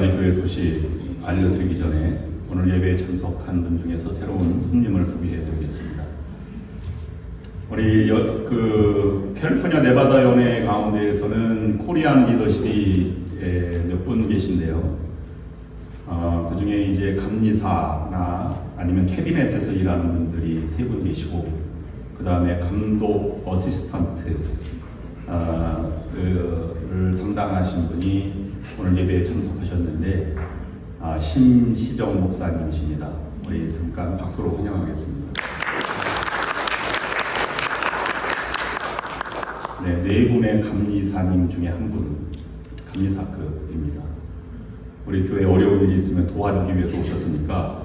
가지 교회 소식 알려드리기 전에 오늘 예배에 참석한 분 중에서 새로운 손님을 소개해드리겠습니다. 우리 캘리포니아 네바다 연회 가운데에서는 코리안 리더십이 몇 분 계신데요. 그 중에 이제 감리사나 아니면 캐비넷에서 일하는 분들이 3분 계시고, 그 다음에 감독 어시스턴트를 담당하신 분이 오늘 예배에 참석하셨는데, 심시정 목사님이십니다. 우리 잠깐 박수로 환영하겠습니다. 네, 4분의 감리사님 중에 한 분, 감리사급입니다. 우리 교회에 어려운 일이 있으면 도와주기 위해서 오셨으니까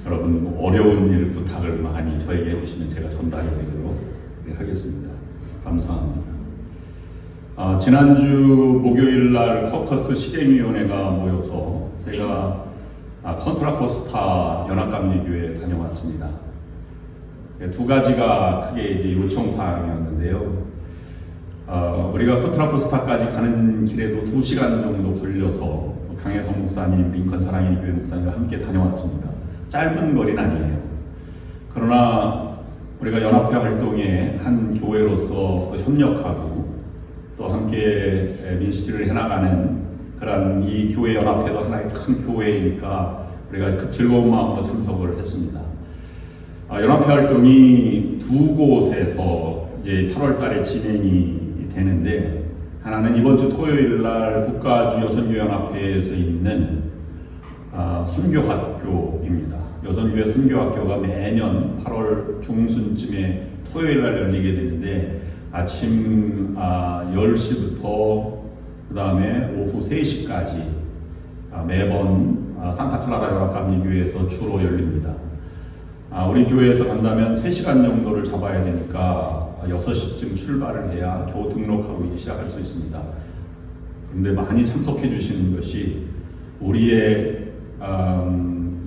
여러분 어려운 일 부탁을 많이 저에게 해주시면 제가 전달해드리도록 하겠습니다. 감사합니다. 지난주 목요일날 커커스 실행위원회가 모여서 제가 컨트라코스타 연합감리교회에 다녀왔습니다. 2가지가 크게 이제 요청사항이었는데요. 우리가 컨트라코스타까지 가는 길에도 2시간 정도 걸려서 강혜성 목사님, 링컨 사랑의 교회 목사님과 함께 다녀왔습니다. 짧은 거리는 아니에요. 그러나 우리가 연합회 활동에 한 교회로서 또 협력하고 또 함께 민수지를 해나가는 그런 이 교회 연합회도 하나의 큰 교회이니까 우리가 그 즐거운 마음으로 참석을 했습니다. 연합회 활동이 2곳에서 이제 8월 달에 진행이 되는데, 하나는 이번 주 토요일 날 국가주 여선교연합회에서 있는 선교학교입니다. 여선교회 선교학교가 매년 8월 중순쯤에 토요일 날 열리게 되는데, 아침 10시부터 그 다음에 오후 3시까지 매번 산타클라라 연합감리교회에서 주로 열립니다. 우리 교회에서 간다면 3시간 정도를 잡아야 되니까 6시쯤 출발을 해야 겨우 등록하고 이제 시작할 수 있습니다. 그런데 많이 참석해 주시는 것이 우리의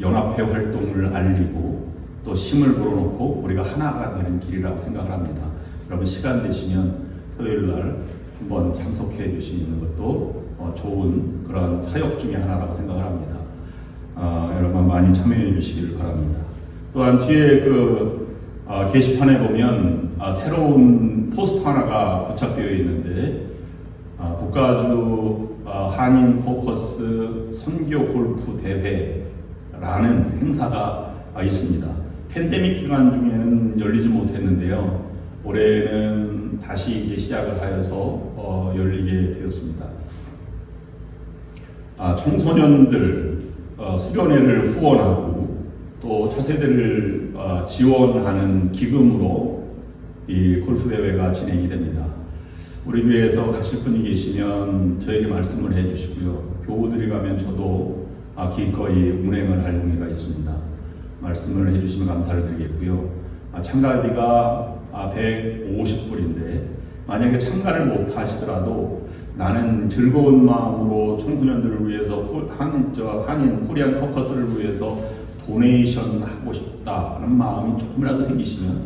연합회 활동을 알리고 또 힘을 불어넣고 우리가 하나가 되는 길이라고 생각을 합니다. 여러분 시간 되시면 토요일 날 한번 참석해 주시는 것도 좋은 그런 사역 중에 하나라고 생각을 합니다. 여러분 많이 참여해 주시길 바랍니다. 또한 뒤에 게시판에 보면 새로운 포스터 하나가 부착되어 있는데, 국가주 한인 코커스 선교 골프 대회라는 행사가 있습니다. 팬데믹 기간 중에는 열리지 못했는데요. 올해는 다시 이제 시작을 하여서 열리게 되었습니다. 청소년들 수련회를 후원하고 또 차세대를 지원하는 기금으로 이 골프 대회가 진행이 됩니다. 우리 교회에서 가실 분이 계시면 저에게 말씀을 해주시고요. 교우들이 가면 저도 기꺼이 운행을 할 용의가 있습니다. 말씀을 해주시면 감사를 드리겠고요. 참가비가 150불인데 만약에 참가를 못 하시더라도 나는 즐거운 마음으로 청소년들을 위해서 한인 코리안 커커스를 위해서 도네이션 하고 싶다는 마음이 조금이라도 생기시면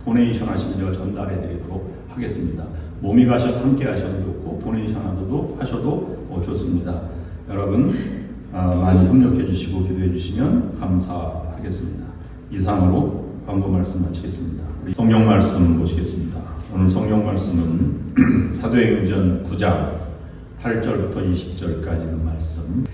도네이션 하시면 제가 전달해 드리도록 하겠습니다. 몸이 가셔서 함께 하셔도 좋고 도네이션 하셔도 좋습니다. 여러분 많이 협력해 주시고 기도해 주시면 감사하겠습니다. 이상으로 광고 말씀 마치겠습니다. 성경 말씀 보시겠습니다. 오늘 성경 말씀은 사도행전 9장 8절부터 20절까지 있는 말씀.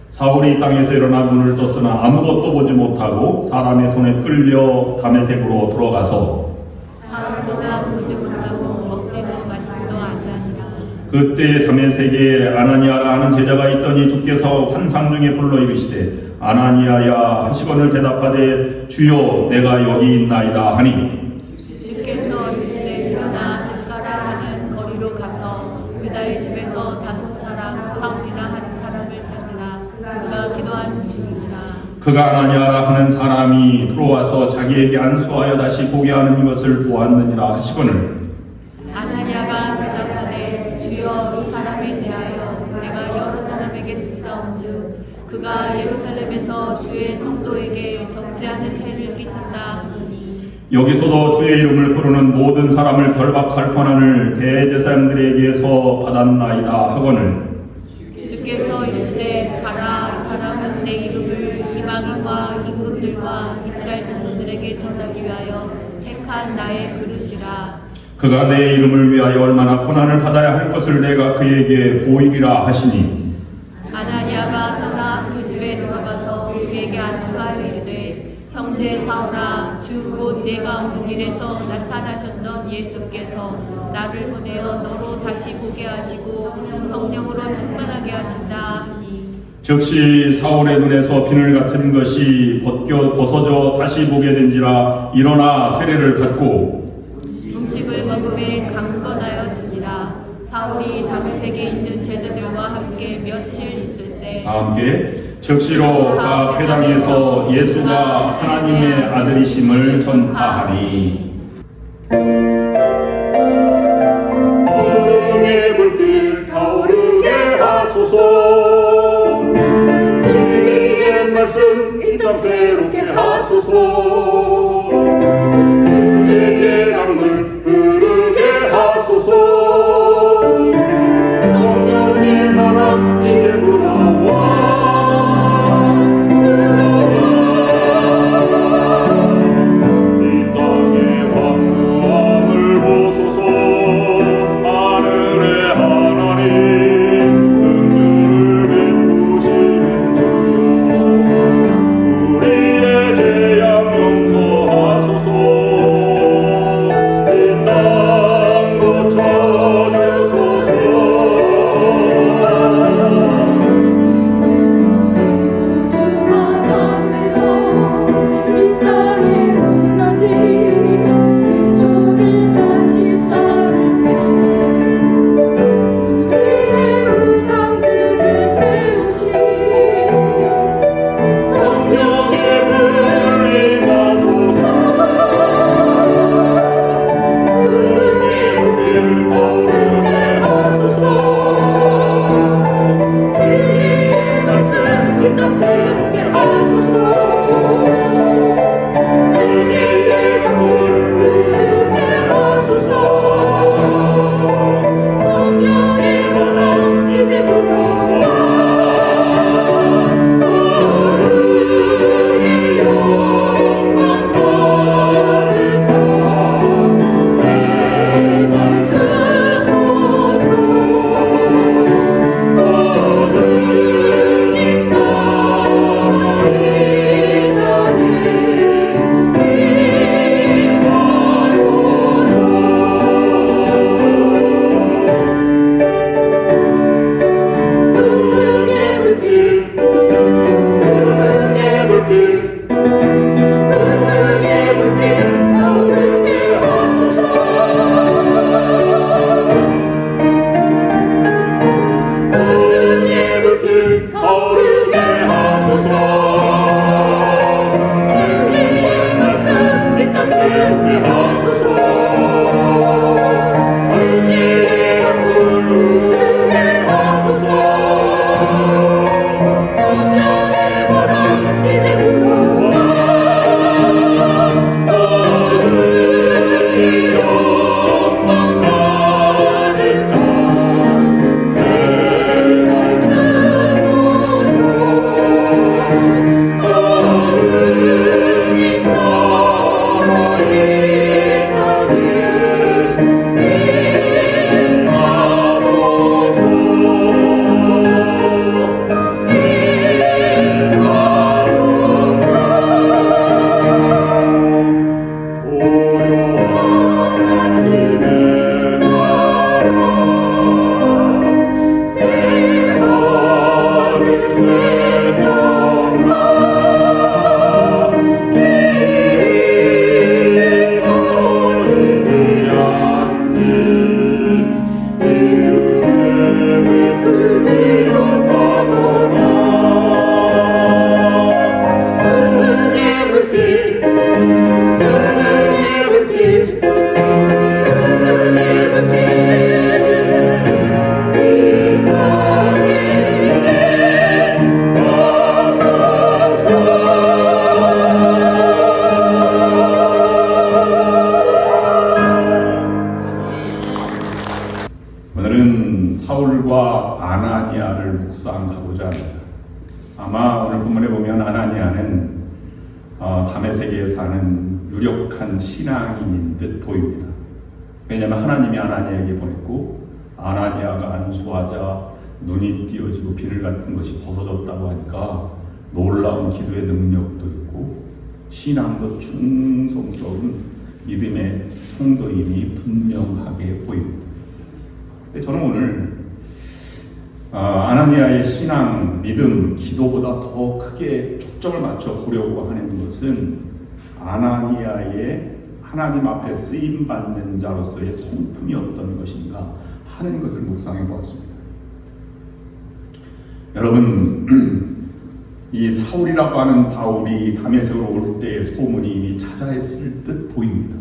사울이 땅에서 일어나 눈을 떴으나 아무것도 보지 못하고 사람의 손에 끌려 다메섹으로 들어가서 사울도가 보지 못하고 먹지도 마시지도 아니하니라. 그때 다메섹에 아나니아라 하는 제자가 있더니 주께서 환상 중에 불러 이르시되 아나니아야 하시거늘 대답하되 주여 내가 여기 있나이다 하니, 주께서 이르시되 일어나 집가라 하는 거리로 가서 유다의 집에서 다섯 사람 사울이라 하는 사람을 찾으라. 그가 기도하는 중이니라. 그가 아나니아라 하는 사람이 들어와서 자기에게 안수하여 다시 보게 하는 것을 보았느니라 하시거늘, 아나니아가 대답하되 주여 이 사람에 대하여 내가 여러 사람에게 듣사온즉 그가 예루살렘에서 주의 성도에게 적지 않은 해를 끼쳤다 하더니, 여기서도 주의 이름을 부르는 모든 사람을 결박할 권한을 대제사장들에게서 받았나이다 하거늘, 주께서 이르시되 가라 내 이름을 이방인과 임금들과 이스라엘 자손들에게 전하기 위하여 택한 나의 그릇이라. 그가 내 이름을 위하여 얼마나 고난을 받아야 할 것을 내가 그에게 보이리라 하시니 아나니아가 떠나 그 집에 들어가서 그에게 안수하여 이르되 형제 사울아 주 곧 내가 오는 길에서 나타나셨던 예수께서 나를 보내어 너로 다시 보게 하시고 성령으로 충만하게 하신다 하니 즉시 사울의 눈에서 비늘 같은 것이 벗어져 다시 보게 된지라 일어나 세례를 받고 음식을 먹음에 강건하여지니라. 사울이 다메섹에 있는 제자들과 함께 며칠 있을새 함께 즉시로 각 회당에서 예수가 하나님의 아들이심을 전파하니 은혜의 불길 타오르게 하소서. 진리의 말씀 이 땅 새롭게 하소서. 은혜의 강물 흐르게 하소서. 성령의 나라 이제 불어와 이 땅의 황무함을 보소서. 하늘의 하나님 은혜를 베푸시는 주여 우리의 재앙 용서하소서. 이 땅 고쳐주소서. 이 땅에 무너진 기초를 다시 쌓을때 우리의 우상들을 태우시 성령의 불 임하소서. 은혜의 불길 타오르게 하소서. 진리의 말씀 이 땅 새롭게 하소서. 은혜의 강물 흐르게 하소서. 성령의 바람 이제 불어와 주의 영광 가득한 새날 주소서. 주님 나라 이 땅에 임하소서. 은혜의 불길 은혜의 불길 은혜의 불길 타오르게 하소서. 은혜의 불길 타오르게 하소서. 진리의 말씀 이 땅 새롭게 하소서. 은혜의 강물 흐르게 하소서. 성령의 바람 이제 불어와 주의 영광 가득한 새날 주소서. 주님 나라 이 땅에 오늘은 사울과 아나니아를 묵상하고자 합니다. 아마 오늘 본문에 보면 아나니아는 다메섹에 사는 유력한 신앙인인 듯 보입니다. 왜냐하면 하나님이 아나니아에게 보냈고 아나니아가 안수하자 눈이 띄어지고 비늘 같은 것이 벗어졌다고 하니까 놀라운 기도의 능력도 있고 신앙도 충성스러운 믿음의 성도임이 분명하게 보입니다. 근데 저는 오늘 아나니아의 신앙, 믿음, 기도보다 더 크게 초점을 맞춰 보려고 하는 것은 아나니아의 하나님 앞에 쓰임받는 자로서의 성품이 어떤 것인가 하는 것을 묵상해 보았습니다. 여러분, 이 사울이라고 하는 바울이 다메섹으로 올 때의 소문이 이미 자자했을 듯 보입니다.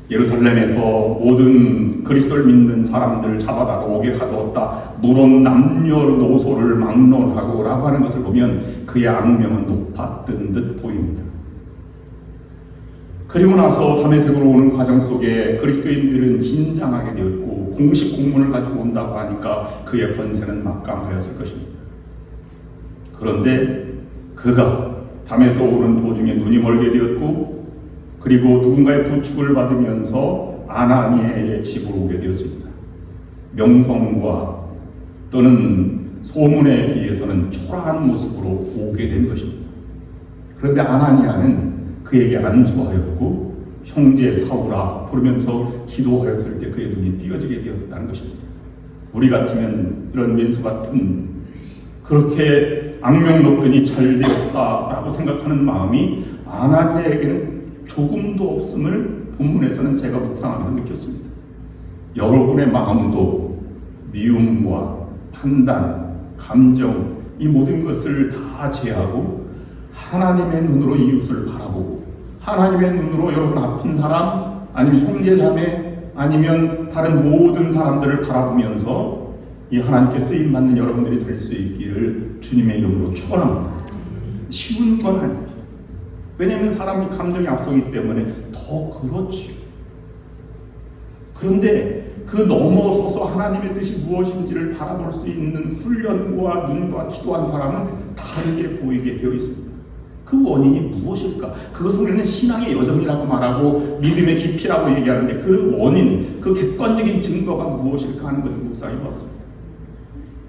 예루살렘에서 모든 그리스도를 믿는 사람들을 잡아다가 옥에 가두었다. 물론 남녀노소를 막론하고 라고 하는 것을 보면 그의 악명은 높았던 듯 보입니다. 그리고 나서 다메섹으로 오는 과정 속에 그리스도인들은 긴장하게 되었고 공식 공문을 가지고 온다고 하니까 그의 권세는 막강하였을 것입니다. 그런데 그가 담에서 오는 도중에 눈이 멀게 되었고 그리고 누군가의 부축을 받으면서 아나니아의 집으로 오게 되었습니다. 명성과 또는 소문에 비해서는 초라한 모습으로 오게 된 것입니다. 그런데 아나니아는 그에게 안수하였고 형제 사울아 부르면서 기도하였을 때 그의 눈이 띄어지게 되었다는 것입니다. 우리 같으면 이런 민수 같은 그렇게 악명 높더니 잘 되었다라고 생각하는 마음이 아나니아에게는 조금도 없음을 본문에서는 제가 묵상하면서 느꼈습니다. 여러분의 마음도 미움과 판단, 감정 이 모든 것을 다 제하고 하나님의 눈으로 이웃을 바라보고 하나님의 눈으로 여러분 아픈 사람 아니면 형제자매 아니면 다른 모든 사람들을 바라보면서 이 하나님께 쓰임받는 여러분들이 될 수 있기를 주님의 이름으로 축원합니다. 쉬운 건 아닙니다. 왜냐하면 사람이 감정이 앞서기 때문에 더 그렇지요. 그런데 그 넘어서서 하나님의 뜻이 무엇인지를 바라볼 수 있는 훈련과 눈과 기도한 사람은 다르게 보이게 되어 있습니다. 그 원인이 무엇일까? 그것을 우리는 신앙의 여정이라고 말하고 믿음의 깊이라고 얘기하는데 그 원인, 그 객관적인 증거가 무엇일까 하는 것을 묵상해 보았습니다.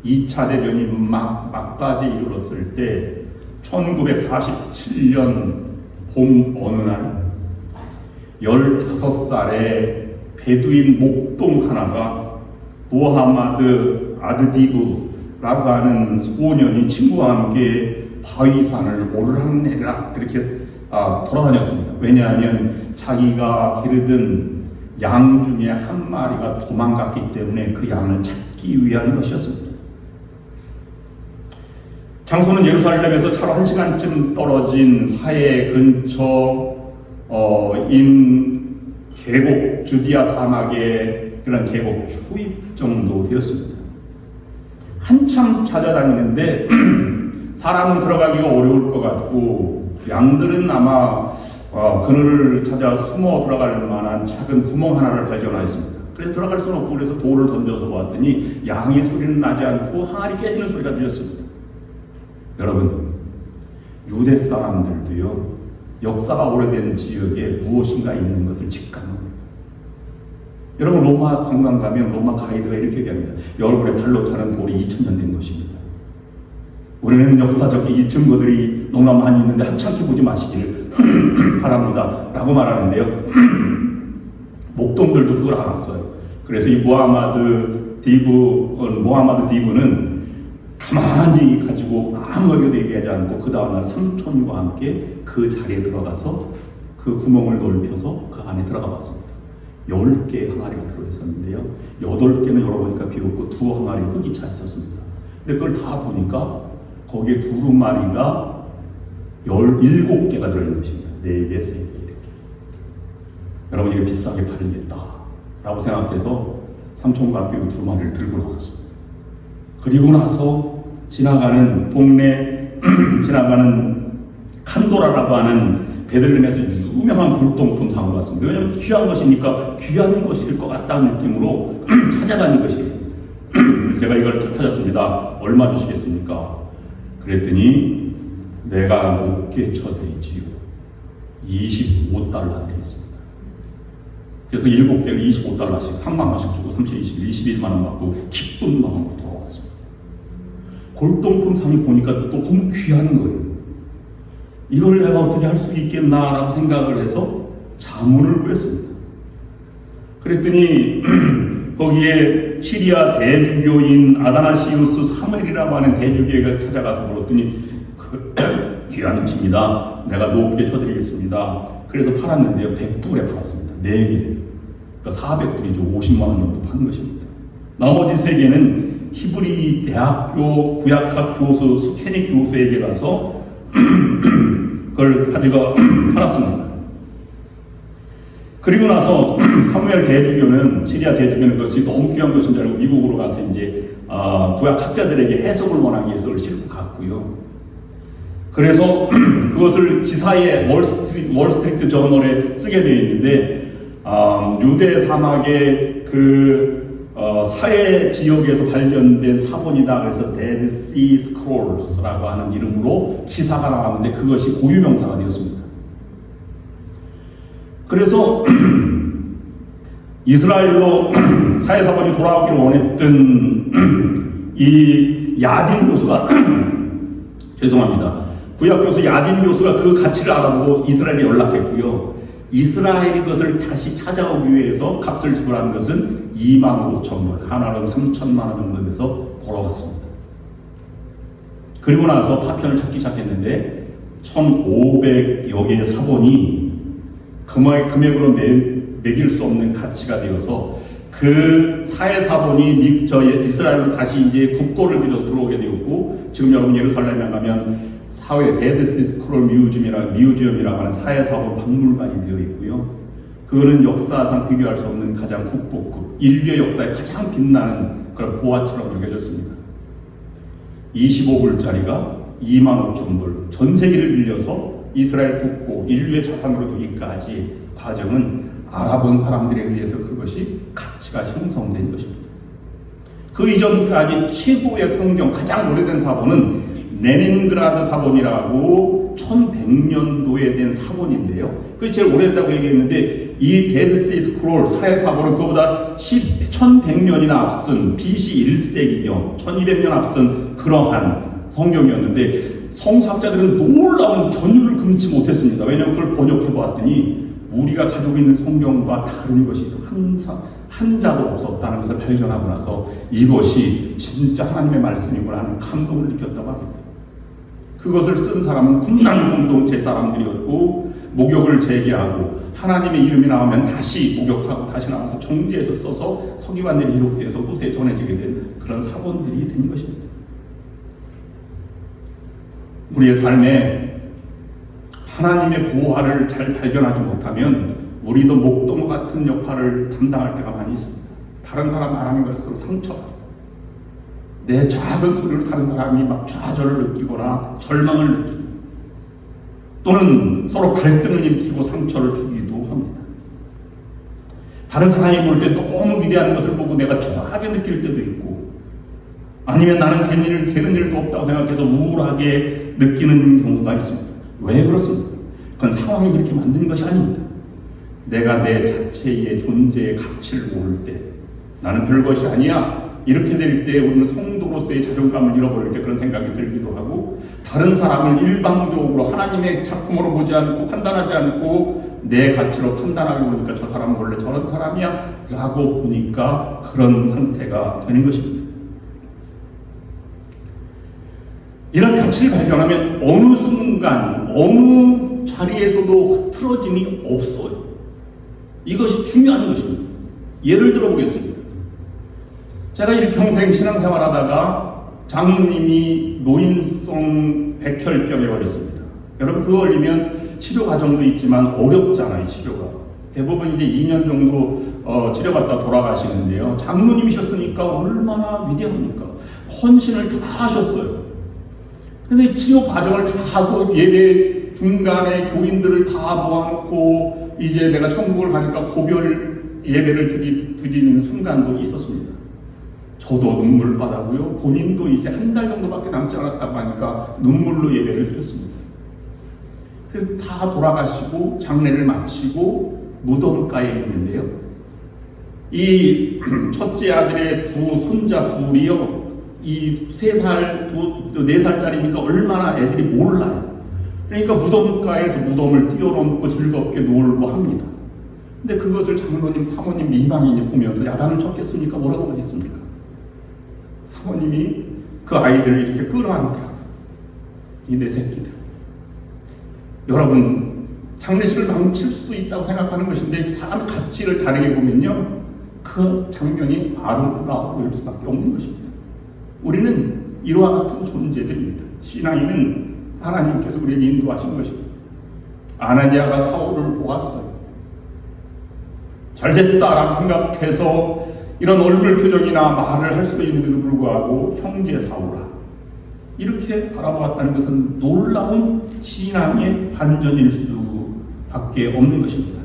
2차 대전이 막바지에 이르렀을 때 1947년 봄 어느 날 15살의 베두인 목동 하나가 무하마드 아드디브라고 하는 소년이 친구와 함께 바위산을 오르락내리락 그렇게 돌아다녔습니다. 왜냐하면 자기가 기르던 양 중에 한 마리가 도망갔기 때문에 그 양을 찾기 위한 것이었습니다. 장소는 예루살렘에서 차로 1시간쯤 떨어진 사해 근처인 계곡, 주디아 사막의 그런 계곡 초입 정도 되었습니다. 한참 찾아다니는데 사람은 들어가기가 어려울 것 같고 양들은 아마 그늘을 찾아 숨어 들어갈 만한 작은 구멍 하나를 발견하였습니다. 그래서 들어갈 수는 없고 그래서 돌을 던져서 보았더니 양의 소리는 나지 않고 항아리 깨지는 소리가 들렸습니다. 여러분, 유대 사람들도요 역사가 오래된 지역에 무엇인가 있는 것을 직감합니다. 여러분 로마 관광 가면 로마 가이드가 이렇게 얘기합니다. 여러분의 발로 차는 돌이 2000년 된 것입니다. 우리는 역사적 이 증거들이 너무나 많이 있는데 하찮게 보지 마시길 바랍니다 라고 말하는데요. 목동들도 그걸 알았어요. 그래서 이 모하마드 디브는 가만히 가지고 아무에게도 얘기하지 않고 그 다음날 삼촌과 함께 그 자리에 들어가서 그 구멍을 넓혀서 그 안에 들어가 봤습니다. 10개의 항아리가 들어있었는데요. 8개는 열어보니까 비었고 2항아리 흙이 차 있었습니다. 근데 그걸 다 보니까 거기에 두루마리가 17개가 들어있는 것입니다. 4개, 3개 이렇게. 여러분 이게 비싸게 팔리겠다 라고 생각해서 삼촌과 함께 그 두루마리를 들고 나왔습니다. 그리고 나서 지나가는 동네 지나가는 칸도라라고 하는 베들레헴에서 유명한 골동품 상을 갔습니다. 왜냐하면 귀한 것이니까 귀한 것일 것 같다는 느낌으로 찾아가는 것이에요. 제가 이걸 찾았습니다. 얼마 주시겠습니까? 그랬더니 내가 높게 쳐드리지요. 25달러 드리겠습니다. 그래서 7대를 25달러씩 3만 원씩 주고 3,021만 원 받고 기쁜 마음으로 돌아왔습니다. 골동품상이 보니까 너무 귀한 거예요. 이걸 내가 어떻게 할 수 있겠나라고 생각을 해서 자문을 구했습니다. 그랬더니 거기에 시리아 대주교인 아다나시우스 사무엘이라고 하는 대주교가 찾아가서 물었더니 귀한 것입니다. 내가 높게 쳐드리겠습니다. 그래서 팔았는데요. 100불에 팔았습니다. 4개. 그러니까 400불이죠. 50만 원 정도 판 것입니다. 나머지 3개는 히브리 대학교 구약학 교수 스케니 교수에게 가서 그걸 가지고 팔았습니다. 그리고 나서 사무엘 대주교는 시리아 대주교는 그것이 너무 귀한 것인 줄 알고 미국으로 가서 이제 구약학자들에게 해석을 원하기 위해서 그걸 싣고 갔고요. 그래서 그것을 기사에 월스트리트 저널에 쓰게 되어 있는데 유대 사막의 그 사해 지역에서 발견된 사본이다. 그래서 Dead Sea Scrolls라고 하는 이름으로 기사가 나왔는데 그것이 고유명사가 되었습니다. 그래서 이스라엘로 사해 사본이 돌아오기를 원했던 이 야딘 교수가 죄송합니다. 구약 교수 야딘 교수가 그 가치를 알아보고 이스라엘에 연락했고요. 이스라엘이 그것을 다시 찾아오기 위해서 값을 지불한 것은 25,000불, 하나는 3,000만 원 정도 돼서 돌아왔습니다. 그리고 나서 파편을 찾기 시작했는데 1,500여 개의 사본이 금액으로 매길 수 없는 가치가 되어서 그 사해 사본이 이스라엘로 다시 이제 국고를 들여 들어오게 되었고, 지금 여러분 예루살렘에 가면 사회 데드 시 스크롤 뮤지엄이라고 하는 사해 사본 박물관이 되어 있고요. 그거는 역사상 비교할 수 없는 가장 국보급, 인류의 역사에 가장 빛나는 그런 보화처럼 여겨졌습니다. 25불짜리가 25,000불, 전 세계를 빌려서 이스라엘 국고, 인류의 자산으로 되기까지 과정은 알아본 사람들에 의해서 그것이 가치가 형성된 것입니다. 그 이전까지 최고의 성경, 가장 오래된 사본은 레닌그라드 사본이라고 1100년도에 된 사본인데요. 그게 제일 오래됐다고 얘기했는데 이 데드시 스크롤 사해 사본은 그보다 1100년이나 앞선 BC 1세기경 1200년 앞선 그러한 성경이었는데 성서학자들은 놀라운 전율을 금치 못했습니다. 왜냐하면 그걸 번역해 보았더니 우리가 가지고 있는 성경과 다른 것이 항상 한자도 없었다는 것을 발견하고 나서 이것이 진짜 하나님의 말씀이구나 하는 감동을 느꼈다고 합니다. 그것을 쓴 사람은 군난 공동체 사람들이었고, 목욕을 재개하고 하나님의 이름이 나오면 다시 목욕하고 다시 나와서 정지해서 써서 서기관들이 기록돼서 후세에 전해지게 된 그런 사본들이 된 것입니다. 우리의 삶에 하나님의 보화를 잘 발견하지 못하면 우리도 목동어 같은 역할을 담당할 때가 많이 있습니다. 다른 사람 말하는 것으로 상처받고, 내 작은 소리로 다른 사람이 막 좌절을 느끼거나 절망을 느끼고, 또는 서로 갈등을 일으키고 상처를 주기도 합니다. 다른 사람이 볼 때 너무 위대한 것을 보고 내가 초라하게 느낄 때도 있고, 아니면 나는 되는 일도 없다고 생각해서 우울하게 느끼는 경우가 있습니다. 왜 그렇습니까? 그건 상황이 그렇게 만든 것이 아닙니다. 내가 내 자체의 존재의 가치를 모를 때, 나는 별것이 아니야, 이렇게 될 때 우리는 성도로서의 자존감을 잃어버릴 때 그런 생각이 들기도 하고, 다른 사람을 일방적으로 하나님의 작품으로 보지 않고 판단하지 않고 내 가치로 판단하게 보니까 저 사람은 원래 저런 사람이야 라고 보니까 그런 상태가 되는 것입니다. 이런 가치를 발견하면 어느 순간 어느 자리에서도 흐트러짐이 없어요. 이것이 중요한 것입니다. 예를 들어 보겠습니다. 제가 일평생 신앙생활하다가 장모님이 노인성 백혈병에 걸렸습니다. 여러분 그거 걸리면 치료 과정도 있지만 어렵잖아요. 치료가 대부분 이제 2년 정도 치료받다 돌아가시는데요. 장모님이셨으니까 얼마나 위대합니까? 헌신을 다 하셨어요. 근데 치료 과정을 다 하고 예배 중간에 교인들을 다 모아놓고 이제 내가 천국을 가니까 고별 예배를 드리는 순간도 있었습니다. 저도 눈물바다고요. 본인도 이제 한 달 정도밖에 남지 않았다고 하니까 눈물로 예배를 드렸습니다. 그래서 다 돌아가시고 장례를 마치고 무덤가에 있는데요. 이 첫째 아들의 두 손자 둘이요. 이 3살, 4살짜리니까 얼마나 애들이 몰라요. 그러니까 무덤가에서 무덤을 띄워놓고 즐겁게 놀고 합니다. 근데 그것을 장로님, 사모님, 이방인이 보면서 야단을 쳤겠습니까? 뭐라고 하겠습니까? 사모님이 그 아이들을 이렇게 끌어안더라고요. 이 내 새끼들. 여러분, 장례식을 망칠 수도 있다고 생각하는 것인데 사람 가치를 다르게 보면요. 그 장면이 아름다워 보일 수밖에 없는 것입니다. 우리는 이와 같은 존재들입니다. 신앙인은 하나님께서 우리에게 인도하신 것입니다. 아나니아가 사울을 보았어요. 잘됐다라고 생각해서 이런 얼굴 표정이나 말을 할 수도 있는데도 불구하고 형제 사울아 이렇게 바라보았다는 것은 놀라운 신앙의 반전일 수밖에 없는 것입니다.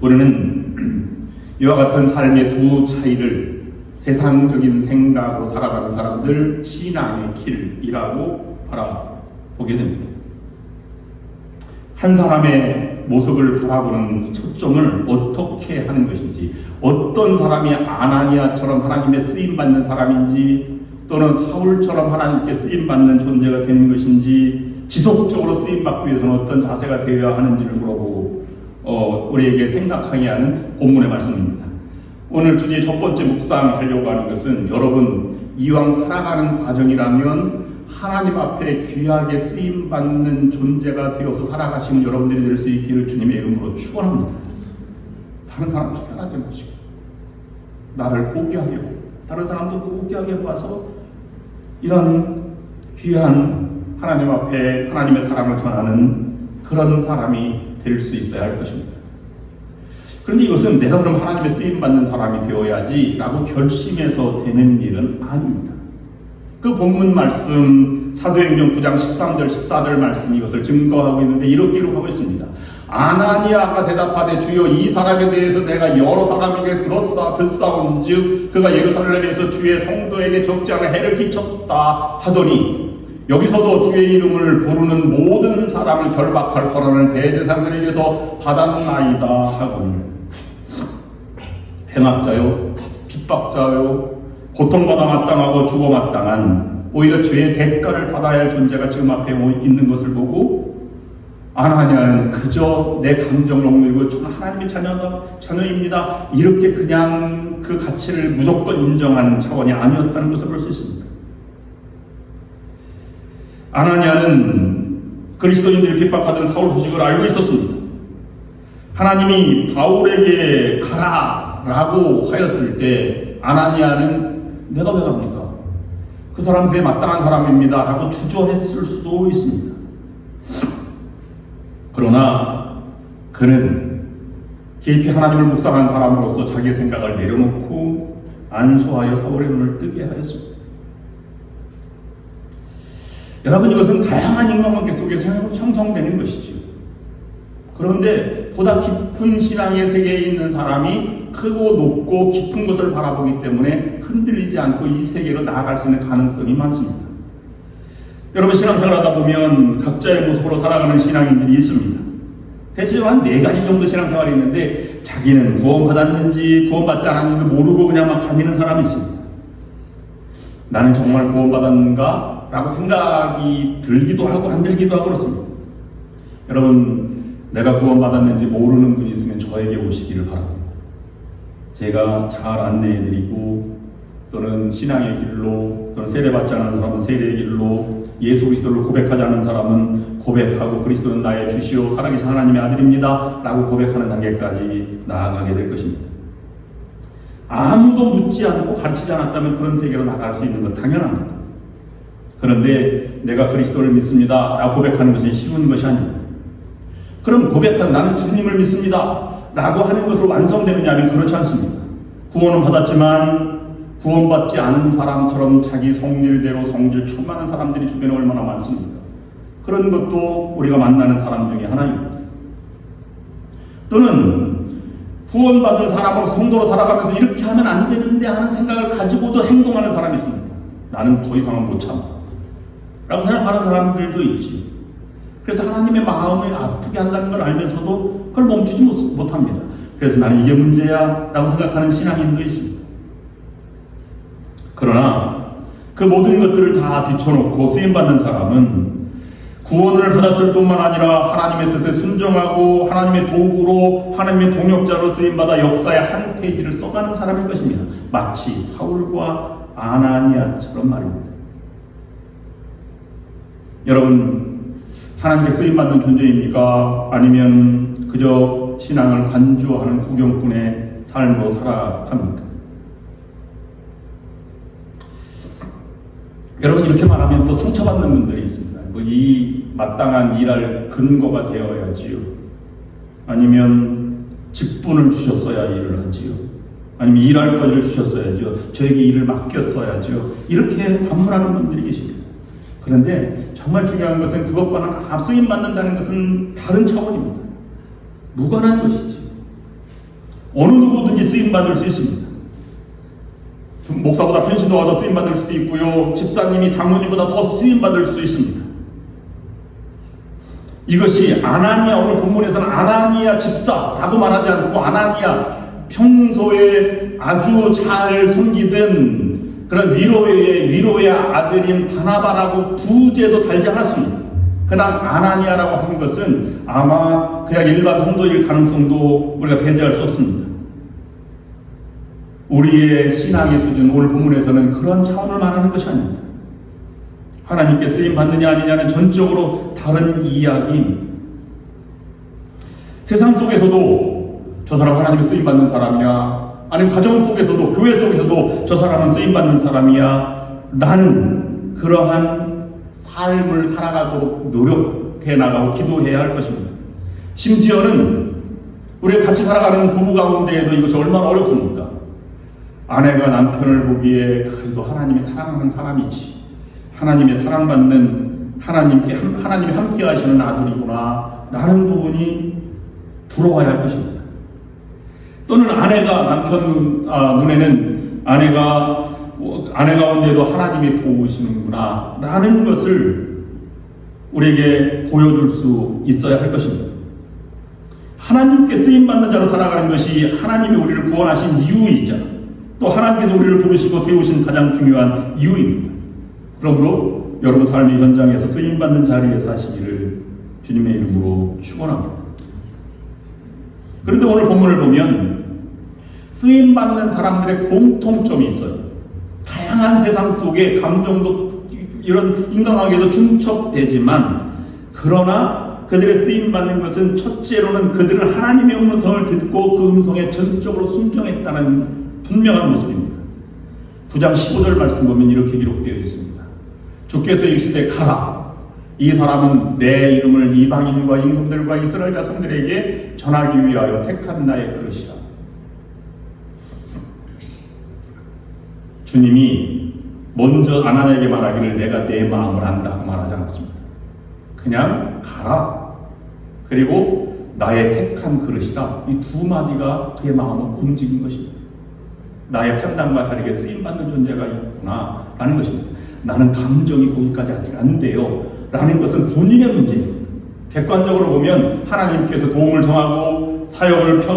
우리는 이와 같은 삶의 두 차이를 세상적인 생각으로 살아가는 사람들 신앙의 길이라고 바라보게 됩니다. 한 사람의 모습을 바라보는 초점을 어떻게 하는 것인지, 어떤 사람이 아나니아처럼 하나님의 쓰임받는 사람인지 또는 사울처럼 하나님께 쓰임받는 존재가 되는 것인지 지속적으로 쓰임받기 위해서는 어떤 자세가 되어야 하는지를 물어보고 우리에게 생각하게 하는 본문의 말씀입니다. 오늘 주제의 첫 번째 묵상하려고 하는 것은 여러분 이왕 살아가는 과정이라면 하나님 앞에 귀하게 쓰임받는 존재가 되어서 살아가시는 여러분들이 될 수 있기를 주님의 이름으로 축원합니다. 다른 사람 따라하지 마시고 나를 고귀하게 보고 다른 사람도 고귀하게 봐서 이런 귀한 하나님 앞에 하나님의 사랑을 전하는 그런 사람이 될 수 있어야 할 것입니다. 그런데 이것은 내가 그럼 하나님의 쓰임받는 사람이 되어야지 라고 결심해서 되는 일은 아닙니다. 그 본문 말씀 사도행전 9장 13절 14절 말씀이 이것을 증거하고 있는데 이렇게 기록하고 있습니다. 아나니아가 대답하되 주여 이 사람에 대해서 내가 여러 사람에게 듣사온즉 그가 예루살렘에서 주의 성도에게 적지 않은 해를 끼쳤다 하더니 여기서도 주의 이름을 부르는 모든 사람을 결박할 권한을 대제사장에게서 받았나이다 하거늘 행악자요 핍박자요 고통받아 마땅하고 죽어 마땅한 오히려 죄의 대가를 받아야 할 존재가 지금 앞에 있는 것을 보고 아나니아는 그저 내 감정을 억누르고 저는 하나님의 자녀입니다 이렇게 그냥 그 가치를 무조건 인정한 차원이 아니었다는 것을 볼 수 있습니다. 아나니아는 그리스도인들을 핍박하던 사울 소식을 알고 있었습니다. 하나님이 바울에게 가라라고 하였을 때 아나니아는 내가 왜 갑니까? 그 사람은 그에 마땅한 사람입니다 라고 주저했을 수도 있습니다. 그러나 그는 깊이 하나님을 묵상한 사람으로서 자기의 생각을 내려놓고 안수하여 사울의 눈을 뜨게 하였습니다. 여러분 이것은 다양한 인간관계 속에서 형성되는 것이죠. 그런데 보다 깊은 신앙의 세계에 있는 사람이 크고 높고 깊은 것을 바라보기 때문에 흔들리지 않고 이 세계로 나아갈 수 있는 가능성이 많습니다. 여러분 신앙생활 하다 보면 각자의 모습으로 살아가는 신앙인들이 있습니다. 대체적으로 한 4가지 정도 신앙생활이 있는데 자기는 구원받았는지 구원받지 않았는지 모르고 그냥 막 다니는 사람이 있습니다. 나는 정말 구원받았는가? 라고 생각이 들기도 하고 안 들기도 하고 그렇습니다. 여러분 내가 구원받았는지 모르는 분이 있으면 저에게 오시기를 바랍니다. 제가 잘 안내해드리고 또는 신앙의 길로 또는 세례받지 않은 사람은 세례의 길로 예수 그리스도를 고백하지 않은 사람은 고백하고 그리스도는 나의 주시오 살아계신 하나님의 아들입니다 라고 고백하는 단계까지 나아가게 될 것입니다. 아무도 묻지 않고 가르치지 않았다면 그런 세계로 나갈 수 있는 건 당연합니다. 그런데 내가 그리스도를 믿습니다 라고 고백하는 것은 쉬운 것이 아닙니다. 그럼 고백한 나는 주님을 믿습니다 라고 하는 것으로 완성되느냐 하면 그렇지 않습니다. 구원은 받았지만 구원받지 않은 사람처럼 자기 성질대로 성질 충만한 사람들이 주변에 얼마나 많습니까? 그런 것도 우리가 만나는 사람 중에 하나입니다. 또는 구원받은 사람으로 성도로 살아가면서 이렇게 하면 안 되는데 하는 생각을 가지고도 행동하는 사람이 있습니다. 나는 더 이상은 못 참아 라고 생각하는 사람들도 있지. 그래서 하나님의 마음을 아프게 한다는 걸 알면서도 그걸 멈추지 못합니다. 그래서 나는 이게 문제야 라고 생각하는 신앙인도 있습니다. 그러나 그 모든 것들을 다 뒤쳐놓고 쓰임받는 사람은 구원을 받았을 뿐만 아니라 하나님의 뜻에 순종하고 하나님의 도구로 하나님의 동역자로 쓰임받아 역사의 한 페이지를 써가는 사람일 것입니다. 마치 사울과 아나니아처럼 말입니다. 여러분, 하나님께 쓰임받는 존재입니까? 아니면 그저 신앙을 관조하는 구경꾼의 삶으로 살아갑니까? 여러분, 이렇게 말하면 또 상처받는 분들이 있습니다. 이 마땅한 일할 근거가 되어야지요. 아니면 직분을 주셨어야 일을 하지요. 아니면 일할 거리를 주셨어야죠. 저에게 일을 맡겼어야죠. 이렇게 반문하는 분들이 계십니다. 그런데 정말 중요한 것은 그것과는 쓰임 받는다는 것은 다른 차원입니다. 무관한 것이지. 어느 누구든지 쓰임 받을 수 있습니다. 목사보다 편신도가 더 쓰임 받을 수도 있고요. 집사님이 장로님보다 더 쓰임 받을 수 있습니다. 이것이 아나니아, 오늘 본문에서는 아나니아 집사라고 말하지 않고 아나니아 평소에 아주 잘 섬기던 그런 위로의 아들인 바나바라고 부제도 달지 않았습니다. 그러나 아나니아라고 하는 것은 아마 그냥 일반 성도일 가능성도 우리가 배제할 수 없습니다. 우리의 신앙의 수준, 오늘 본문에서는 그런 차원을 말하는 것이 아닙니다. 하나님께 쓰임 받느냐 아니냐는 전적으로 다른 이야기입니다. 세상 속에서도 저 사람 하나님께 쓰임 받는 사람이야, 아니면 가정 속에서도 교회 속에서도 저 사람은 쓰임 받는 사람이야, 나는 그러한 삶을 살아가도록 노력해 나가고 기도해야 할 것입니다. 심지어는 우리가 같이 살아가는 부부 가운데에도 이것이 얼마나 어렵습니까? 아내가 남편을 보기에 그래도 하나님이 사랑하는 사람이지, 하나님의 사랑받는 하나님이 함께 하시는 아들이구나 라는 부분이 들어와야 할 것입니다. 또는 아내가 남편 눈에는 아내 가운데도 하나님이 도우시는구나 라는 것을 우리에게 보여줄 수 있어야 할 것입니다. 하나님께 쓰임받는 자로 살아가는 것이 하나님이 우리를 구원하신 이유이자 또 하나님께서 우리를 부르시고 세우신 가장 중요한 이유입니다. 그러므로 여러분 삶의 현장에서 쓰임받는 자리에 사시기를 주님의 이름으로 축원합니다. 그런데 오늘 본문을 보면 쓰임받는 사람들의 공통점이 있어요. 다양한 세상 속에 감정도 이런 인간관계도 중첩되지만 그러나 그들의 쓰임받는 것은 첫째로는 그들은 하나님의 음성을 듣고 그 음성에 전적으로 순종했다는 분명한 모습입니다. 9장 15절 말씀 보면 이렇게 기록되어 있습니다. 주께서 이르시되 가라, 이 사람은 내 이름을 이방인과 임금들과 이스라엘 자손들에게 전하기 위하여 택한 나의 그릇이라. 주님이 먼저 아나니아에게 말하기를 내가 내 마음을 안다고 말하지 않았습니다. 그냥 가라, 그리고 나의 택한 그릇이다, 이 두 마디가 그의 마음을 움직인 것입니다. 나의 판단과 다르게 쓰임받는 존재가 있구나 라는 것입니다. 나는 감정이 거기까지 아직 안 돼요 라는 것은 본인의 문제입니다. 객관적으로 보면 하나님께서 도움을 정하고 사역을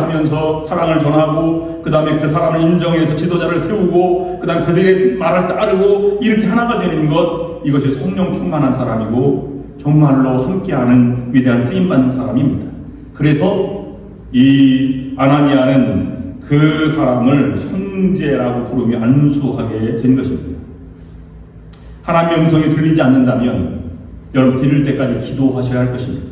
하면서 사랑을 전하고 그 다음에 그 사람을 인정해서 지도자를 세우고 그 다음에 그들의 말을 따르고 이렇게 하나가 되는 것, 이것이 성령 충만한 사람이고 정말로 함께하는 위대한 쓰임받는 사람입니다. 그래서 이 아나니아는 그 사람을 형제라고 부르며 안수하게 된 것입니다. 하나님의 음성이 들리지 않는다면 여러분 들을 때까지 기도하셔야 할 것입니다.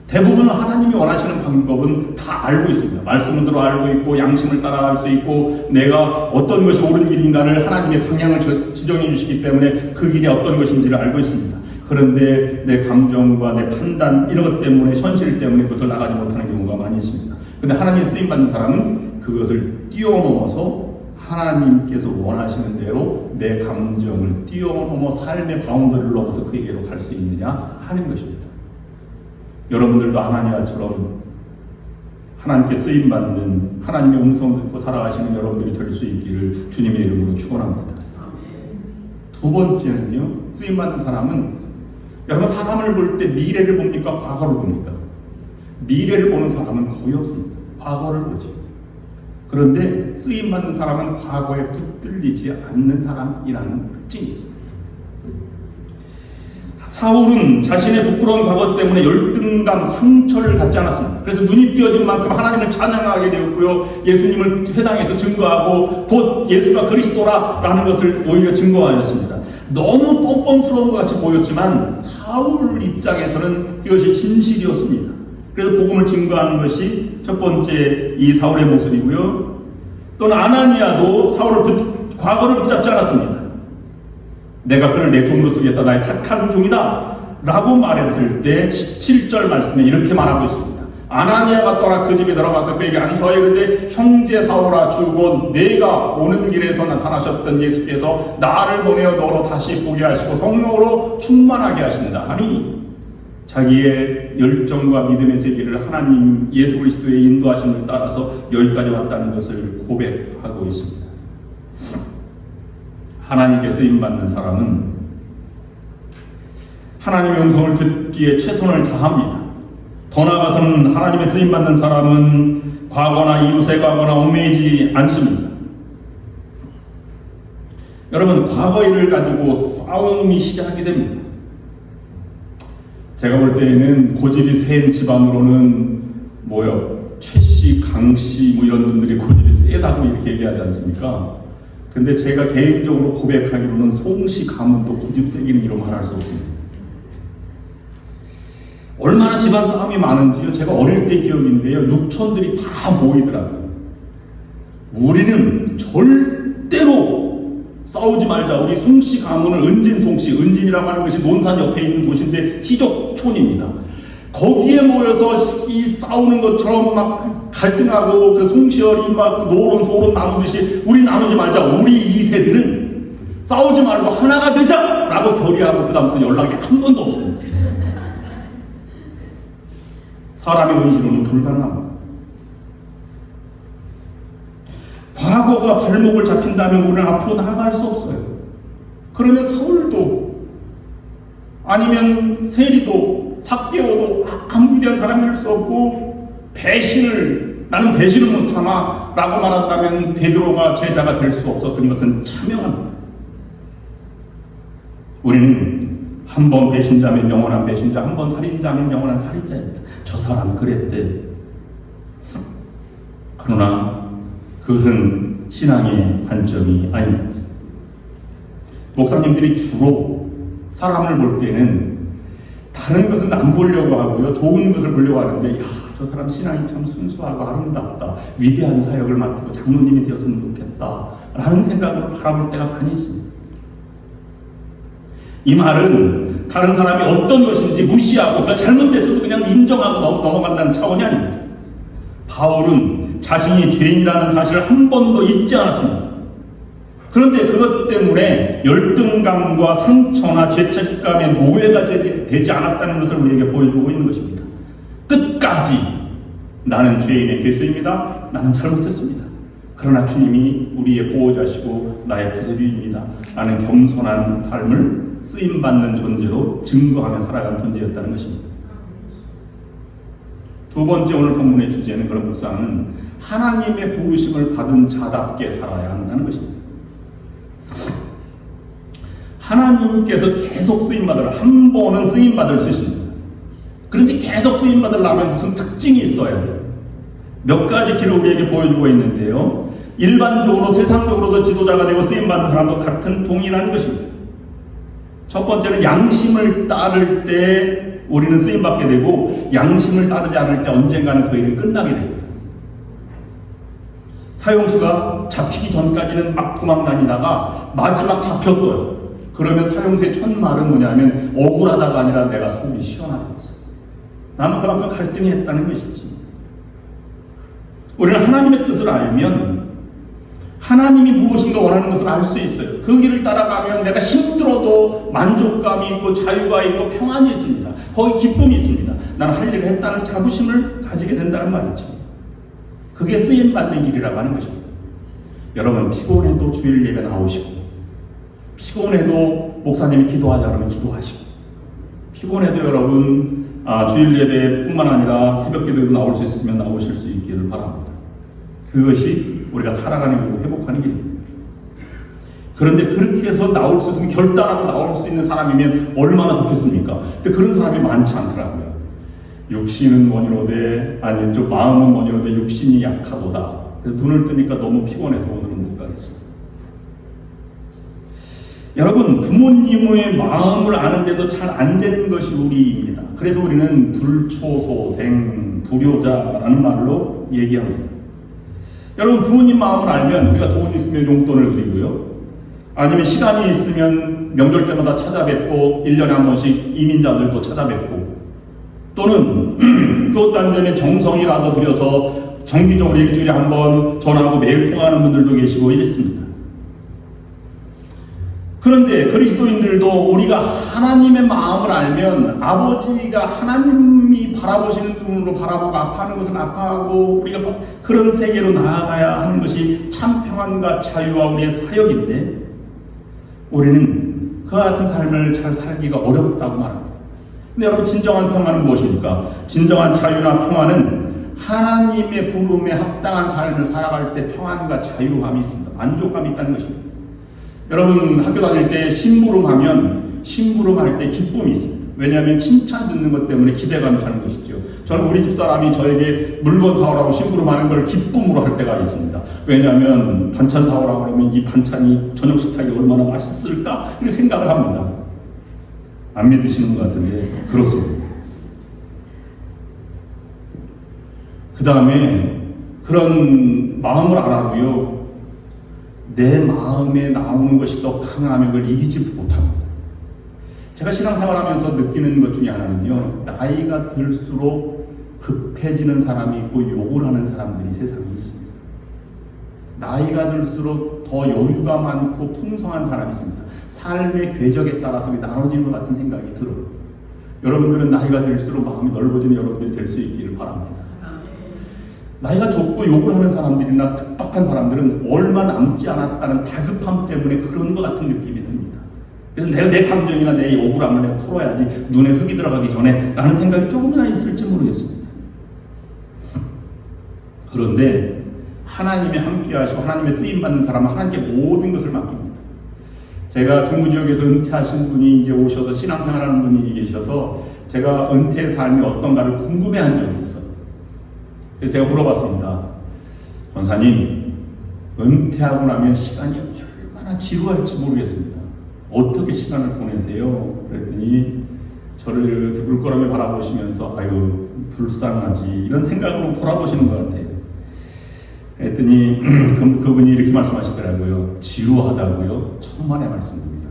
대부분 하나님이 원하시는 방법은 다 알고 있습니다. 말씀으로 알고 있고 양심을 따라갈 수 있고 내가 어떤 것이 옳은 길인가를 하나님의 방향을 지정해 주시기 때문에 그 길이 어떤 것인지를 알고 있습니다. 그런데 내 감정과 내 판단 이런 것 때문에 현실 때문에 그것을 나가지 못하는 경우가 많이 있습니다. 그런데 하나님 쓰임받는 사람은 그것을 뛰어넘어서 하나님께서 원하시는 대로 내 감정을 뛰어넘어 삶의 바운더리를 넘어서 그에게로 갈 수 있느냐 하는 것입니다. 여러분들도 아나니아처럼 하나님께 쓰임받는 하나님의 음성을 듣고 살아가시는 여러분들이 될 수 있기를 주님의 이름으로 축원합니다. 두 번째는요, 쓰임받는 사람은 여러분 사람을 볼 때 미래를 봅니까? 과거를 봅니까? 미래를 보는 사람은 거의 없습니다. 과거를 보죠. 그런데 쓰임받는 사람은 과거에 붙들리지 않는 사람이라는 특징이 있습니다. 사울은 자신의 부끄러운 과거 때문에 열등감, 상처를 갖지 않았습니다. 그래서 눈이 띄어진 만큼 하나님을 찬양하게 되었고요. 예수님을 회당에서 증거하고 곧 예수가 그리스도라라는 것을 오히려 증거하였습니다. 너무 뻔뻔스러운 것 같이 보였지만 사울 입장에서는 이것이 진실이었습니다. 그래서 복음을 증거하는 것이 첫 번째 이 사울의 모습이고요. 또는 아나니아도 과거를 붙잡지 않았습니다. 내가 그를 내 종으로 쓰겠다. 나의 택한 종이다 라고 말했을 때 17절 말씀에 이렇게 말하고 있습니다. 아나니아가 떠나 그 집에 들어가서 그에게 안수하여 이르되 형제 사울아 주곧 내가 오는 길에서 나타나셨던 예수께서 나를 보내어 너로 다시 보게 하시고 성령으로 충만하게 하신다 하니 자기의 열정과 믿음의 세계를 하나님 예수 그리스도의 인도하심을 따라서 여기까지 왔다는 것을 고백하고 있습니다. 하나님께 쓰임받는 사람은 하나님의 음성을 듣기에 최선을 다합니다. 더 나아가서는 하나님의 쓰임받는 사람은 과거나 이웃에 가거나 얽매이지 않습니다. 여러분, 과거 일을 가지고 싸움이 시작하게 됩니다. 제가 볼 때에는 고집이 센 집안으로는 최씨, 강씨 이런 분들이 고집이 세다고 이렇게 얘기하지 않습니까? 근데 제가 개인적으로 고백하기로는 송씨 가문도 고집 세기는 이런 말 할 수 없습니다. 얼마나 집안 싸움이 많은지요. 제가 어릴 때 기억인데요. 육촌들이 다 모이더라고요. 우리는 절대로 싸우지 말자. 우리 송씨 가문은 은진송씨, 은진이라고 하는 것이 논산 옆에 있는 곳인데 희족촌입니다. 거기에 모여서 이 싸우는 것처럼 막 갈등하고 그 송시열이 막 노론 소론 나누듯이 우리 나누지 말자. 우리 2세들은 싸우지 말고 하나가 되자! 라고 결의하고 그 다음부터 연락이 한 번도 없습니다. 사람의 의지로는 불가능합니다. 과거가 발목을 잡힌다면 우리는 앞으로 나아갈 수 없어요. 그러면 사울도 아니면 세리도 삭개오도 아무 위대한 사람이 될 수 없고 나는 배신을 못 참아 라고 말한다면 베드로가 제자가 될 수 없었던 것은 자명합니다. 우리는 한 번 배신자면 영원한 배신자, 한 번 살인자면 영원한 살인자입니다. 저 사람 그랬대. 그러나 그것은 신앙의 관점이 아닙니다. 목사님들이 주로 사람을 볼 때는 다른 것은 안 보려고 하고요. 좋은 것을 보려고 하는데 저 사람 신앙이 참 순수하고 아름답다. 위대한 사역을 맡고 장로님이 되었으면 좋겠다. 라는 생각으로 바라볼 때가 많이 있습니다. 이 말은 다른 사람이 어떤 것인지 무시하고 그가 잘못됐어도 그냥 인정하고 넘어간다는 차원이 아닙니다. 바울은 자신이 죄인이라는 사실을 한 번도 잊지 않았습니다. 그런데 그것 때문에 열등감과 상처나 죄책감의 노예가 되지 않았다는 것을 우리에게 보여주고 있는 것입니다. 끝까지 나는 죄인의 괴수입니다. 나는 잘못했습니다. 그러나 주님이 우리의 보호자시고 나의 구세주입니다. 나는 겸손한 삶을 쓰임받는 존재로 증거하며 살아가는 존재였다는 것입니다. 두 번째 오늘 본문의 주제는 그런 묵상은 하나님의 부르심을 받은 자답게 살아야 한다는 것입니다. 하나님께서 계속 쓰임받으라. 한 번은 쓰임받을 수 있습니다. 그런데 계속 쓰임받으려면 무슨 특징이 있어야 돼요. 몇 가지 길을 우리에게 보여주고 있는데요. 일반적으로 세상적으로도 지도자가 되고 쓰임받는 사람도 같은 동일한 것입니다. 첫 번째는 양심을 따를 때 우리는 쓰임받게 되고 양심을 따르지 않을 때 언젠가는 그 일이 끝나게 됩니다. 사형수가 잡히기 전까지는 막 도망다니다가 마지막 잡혔어요. 그러면 사형수의 첫 말은 뭐냐면 억울하다가 아니라 내가 속이 시원하다. 나는 그만큼 갈등이 했다는 것이지. 우리는 하나님의 뜻을 알면 하나님이 무엇인가 원하는 것을 알 수 있어요. 그 길을 따라가면 내가 힘들어도 만족감이 있고 자유가 있고 평안이 있습니다. 거기 기쁨이 있습니다. 나는 할 일을 했다는 자부심을 가지게 된다는 말이죠. 그게 쓰임받는 길이라고 하는 것입니다. 여러분, 피곤해도 주일 예배 나오시고, 피곤해도 목사님이 기도하자 그러면 기도하시고, 피곤해도 여러분 주일 예배뿐만 아니라 새벽 기도에도 나올 수 있으면 나오실 수 있기를 바랍니다. 그것이 우리가 살아가는 길이고 회복하는 길입니다. 그런데 그렇게 해서 나올 수 있으면 결단하고 나올 수 있는 사람이면 얼마나 좋겠습니까? 근데 그런 사람이 많지 않더라고요. 육신은 원이로되, 아니 좀 마음은 원이로되 육신이 약하도다. 그래서 눈을 뜨니까 너무 피곤해서 오늘은 못 가겠습니다. 여러분, 부모님의 마음을 아는데도 잘 안 되는 것이 우리입니다. 그래서 우리는 불초소생, 불효자라는 말로 얘기합니다. 여러분, 부모님 마음을 알면 우리가 돈 있으면 용돈을 드리고요, 아니면 시간이 있으면 명절 때마다 찾아뵙고 1년에 한 번씩 이민자들도 찾아뵙고, 또는 그것도 안 되면 정성이라도 들여서 정기적으로 일주일에 한 번 전화하고 매일 통화하는 분들도 계시고 이랬습니다. 그런데 그리스도인들도 우리가 하나님의 마음을 알면 아버지가 하나님이 바라보시는 눈으로 바라보고 아파하는 것은 아파하고 우리가 그런 세계로 나아가야 하는 것이 참 평안과 자유와 우리의 사역인데, 우리는 그와 같은 삶을 잘 살기가 어렵다고 말합니다. 근데 여러분, 진정한 평안은 무엇입니까? 진정한 자유나 평안은 하나님의 부름에 합당한 삶을 살아갈 때 평안과 자유함이 있습니다. 만족감이 있다는 것입니다. 여러분, 학교 다닐 때 심부름할 때 기쁨이 있습니다. 왜냐하면 칭찬 듣는 것 때문에 기대감이 가는 것이죠. 저는 우리 집사람이 저에게 물건 사오라고 심부름하는 걸 기쁨으로 할 때가 있습니다. 왜냐하면 반찬 사오라고 하면 이 반찬이 저녁 식탁이 얼마나 맛있을까 이렇게 생각을 합니다. 안 믿으시는 것 같은데 그렇습니다. 그 다음에 그런 마음을 알아도요, 내 마음에 나오는 것이 더 강하면 그걸 이기지 못합니다. 제가 신앙생활하면서 느끼는 것 중에 하나는요, 나이가 들수록 급해지는 사람이 있고 욕을 하는 사람들이 세상에 있습니다. 나이가 들수록 더 여유가 많고 풍성한 사람이 있습니다. 삶의 궤적에 따라서 나눠지는 것 같은 생각이 들어요. 여러분들은 나이가 들수록 마음이 넓어지는 여러분들이 될 수 있기를 바랍니다. 나이가 적고 욕을 하는 사람들이나 특박한 사람들은 얼마 남지 않았다는 다급함 때문에 그런 것 같은 느낌이 듭니다. 그래서 내가 내 감정이나 내 억울함을 내가 풀어야지, 눈에 흙이 들어가기 전에 라는 생각이 조금이나 있을지 모르겠습니다. 그런데 하나님이 함께 하시고 하나님의 쓰임받는 사람은 하나님께 모든 것을 맡깁니다. 제가 중부 지역에서 은퇴하신 분이 이제 오셔서 신앙생활하는 분이 계셔서 제가 은퇴의 삶이 어떤가를 궁금해한 적이 있어요. 그래서 제가 물어봤습니다. 권사님, 은퇴하고 나면 시간이 얼마나 지루할지 모르겠습니다. 어떻게 시간을 보내세요? 그랬더니 저를 이렇게 물끄러미 바라보시면서 아유, 불쌍하지, 이런 생각으로 돌아보시는 것 같아요. 그랬더니 그분이 이렇게 말씀하시더라고요. 지루하다고요? 천만의 말씀입니다.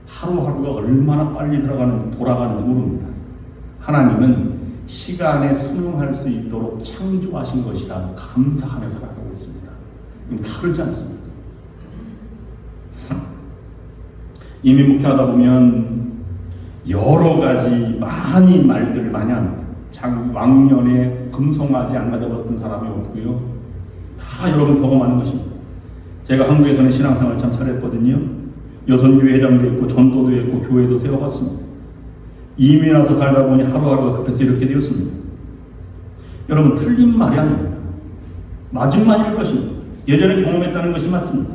하루하루가 얼마나 빨리 돌아가는지 모릅니다. 하나님은 시간에 순응할 수 있도록 창조하신 것이라 감사하며 살아가고 있습니다. 다르지 않습니까? 이미 목회하다 보면 여러 가지 말들을 많이 합니다. 왕년에 금송아지 안 가져봤던 사람이 없고요. 다 여러분 경험하는 것입니다. 제가 한국에서는 신앙생활 참 잘했거든요. 여선교회 회장도 있고 전도도 했고 교회도 세워봤습니다. 이민 와서 살다 보니 하루하루가 급해서 이렇게 되었습니다. 여러분, 틀린 말이 아닙니다. 맞은 말일 것입니다. 예전에 경험했다는 것이 맞습니다.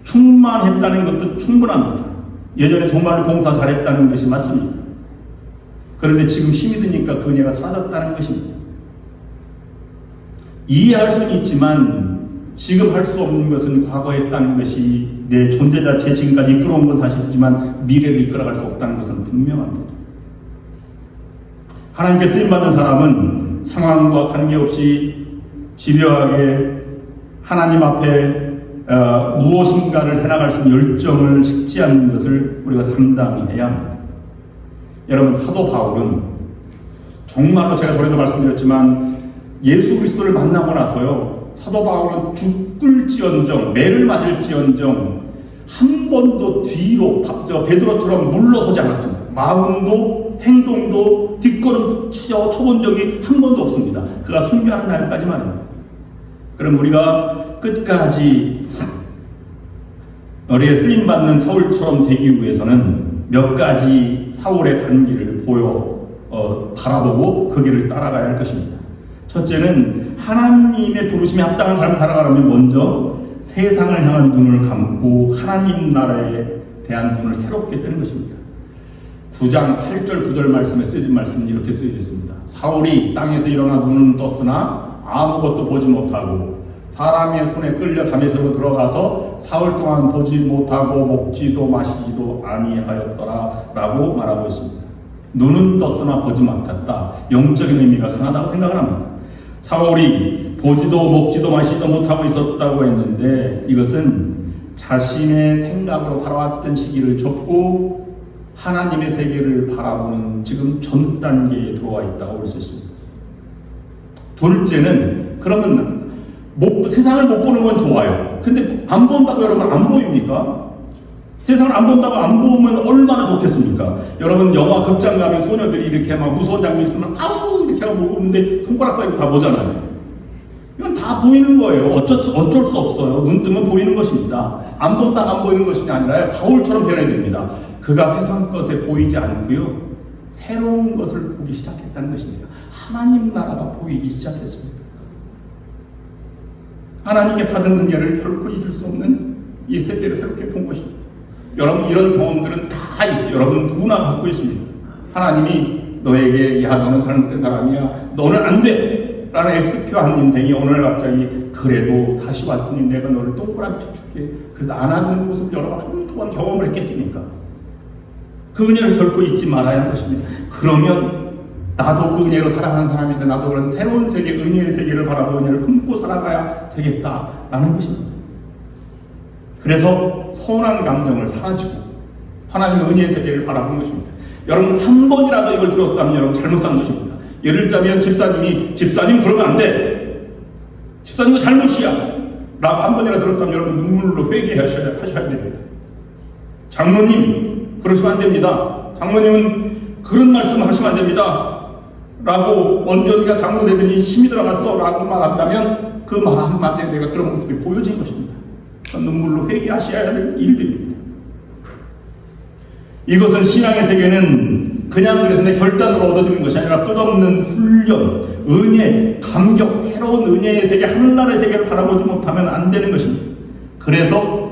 충만했다는 것도 충분합니다. 예전에 정말 봉사 잘했다는 것이 맞습니다. 그런데 지금 힘이 드니까 그 은혜가 사라졌다는 것입니다. 이해할 수는 있지만 지금 할 수 없는 것은 과거에 했다는 것이 내 존재 자체 지금까지 이끌어온 건 사실이지만 미래를 이끌어갈 수 없다는 것은 분명합니다. 하나님께 쓰임받는 사람은 상황과 관계없이 집요하게 하나님 앞에 무엇인가를 해나갈 수 있는 열정을 식지 않는 것을 우리가 감당해야 합니다. 여러분, 사도 바울은 정말로 제가 전에도 말씀드렸지만 예수 그리스도를 만나고 나서요, 사도 바울은 죽을지언정, 매를 맞을지언정 한 번도 뒤로 베드로처럼 물러서지 않았습니다. 마음도 행동도 뒷걸음 쳐본 적이 한 번도 없습니다. 그가 순교하는 날까지 말입니다. 그럼 우리가 끝까지 우리의 쓰임받는 사울처럼 되기 위해서는 몇 가지 사울의 간기를 바라보고 그 길을 따라가야 할 것입니다. 첫째는 하나님의 부르심에 합당한 삶을 살아가려면 먼저 세상을 향한 눈을 감고 하나님 나라에 대한 눈을 새롭게 뜨는 것입니다. 9장 8절 9절 말씀에 쓰여진 말씀은 이렇게 쓰여져 있습니다. 사울이 땅에서 일어나 눈은 떴으나 아무것도 보지 못하고 사람의 손에 끌려 다메섹으로 들어가서 사흘 동안 보지 못하고 먹지도 마시지도 아니하였더라 라고 말하고 있습니다. 눈은 떴으나 보지 못했다. 영적인 의미가 강하다고 생각을 합니다. 사울이 보지도 먹지도 마시지도 못하고 있었다고 했는데 이것은 자신의 생각으로 살아왔던 시기를 접고 하나님의 세계를 바라보는 지금 전 단계에 들어와 있다고 볼 수 있습니다. 둘째는 그러면 세상을 못 보는 건 좋아요. 근데 안 본다고 여러분 안 보입니까? 세상을 안 본다고 안 보면 얼마나 좋겠습니까? 여러분 영화 극장 가면 소녀들이 이렇게 막 무서운 장면 있으면 아우 이렇게 하고 보는데 손가락 사이로 다 보잖아요. 이건 다 보이는 거예요. 어쩔 수 없어요. 눈 뜨면 보이는 것입니다. 안 본다고 안 보이는 것이 아니라 바울처럼 변해야 됩니다. 그가 세상 것에 보이지 않고요. 새로운 것을 보기 시작했다는 것입니다. 하나님 나라가 보이기 시작했습니다. 하나님께 받은 은혜를 결코 잊을 수 없는 이 세계를 새롭게 본 것입니다. 여러분 이런 경험들은 다 있어요. 여러분 누구나 갖고 있습니다. 하나님이 너에게 야 너는 잘못된 사람이야. 너는 안 돼. 라는 X표한 인생이 오늘 갑자기 그래도 다시 왔으니 내가 너를 동그랗게 줄게. 그래서 안 하는 모습 여러분 한동안 경험을 했겠습니까? 그 은혜를 결코 잊지 말아야 하는 것입니다. 그러면 나도 그 은혜로 살아가는 사람인데 나도 그런 새로운 세계, 은혜의 세계를 바라보는 은혜를 품고 살아가야 되겠다라는 것입니다. 그래서 서운한 감정을 사라지고 하나님의 은혜의 세계를 바라보는 것입니다. 여러분 한 번이라도 이걸 들었다면 여러분 잘못 산 것입니다. 예를 들자면 집사님 그러면 안 돼. 집사님 그 잘못이야. 라고 한 번이라도 들었다면 여러분 눈물로 회개하셔야 됩니다. 장로님 그러시면 안 됩니다. 장로님은 그런 말씀을 하시면 안 됩니다. 라고 언젠가 장로 되더니 힘이 들어갔어 라고 말한다면 그 말 한마디에 내가 그런 모습이 보여진 것입니다. 눈물로 회개하셔야 될 일들입니다. 이것은 신앙의 세계는 그냥 그래서 내 결단으로 얻어지는 것이 아니라 끝없는 훈련, 은혜, 감격, 새로운 은혜의 세계, 하늘나라의 세계를 바라보지 못하면 안 되는 것입니다. 그래서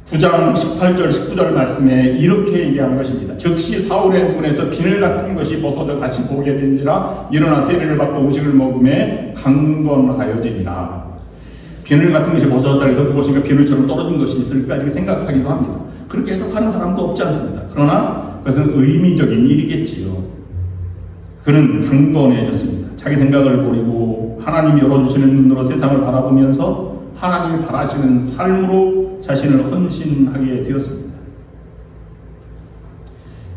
9장 18절 19절 말씀에 이렇게 얘기하는 것입니다. 즉시 사울의 눈에서 비늘 같은 것이 벗어져 다시 보게 된지라 일어나 세례를 받고 음식을 먹음에 강건하여지니라. 비늘 같은 것이 벗어졌다 해서 무엇인가 비늘처럼 떨어진 것이 있을까 이렇게 생각하기도 합니다. 그렇게 해석하는 사람도 없지 않습니다. 그러나 그것은 의미적인 일이겠지요. 그는 강건해졌습니다. 자기 생각을 버리고 하나님이 열어주시는 눈으로 세상을 바라보면서 하나님이 바라시는 삶으로 자신을 헌신하게 되었습니다.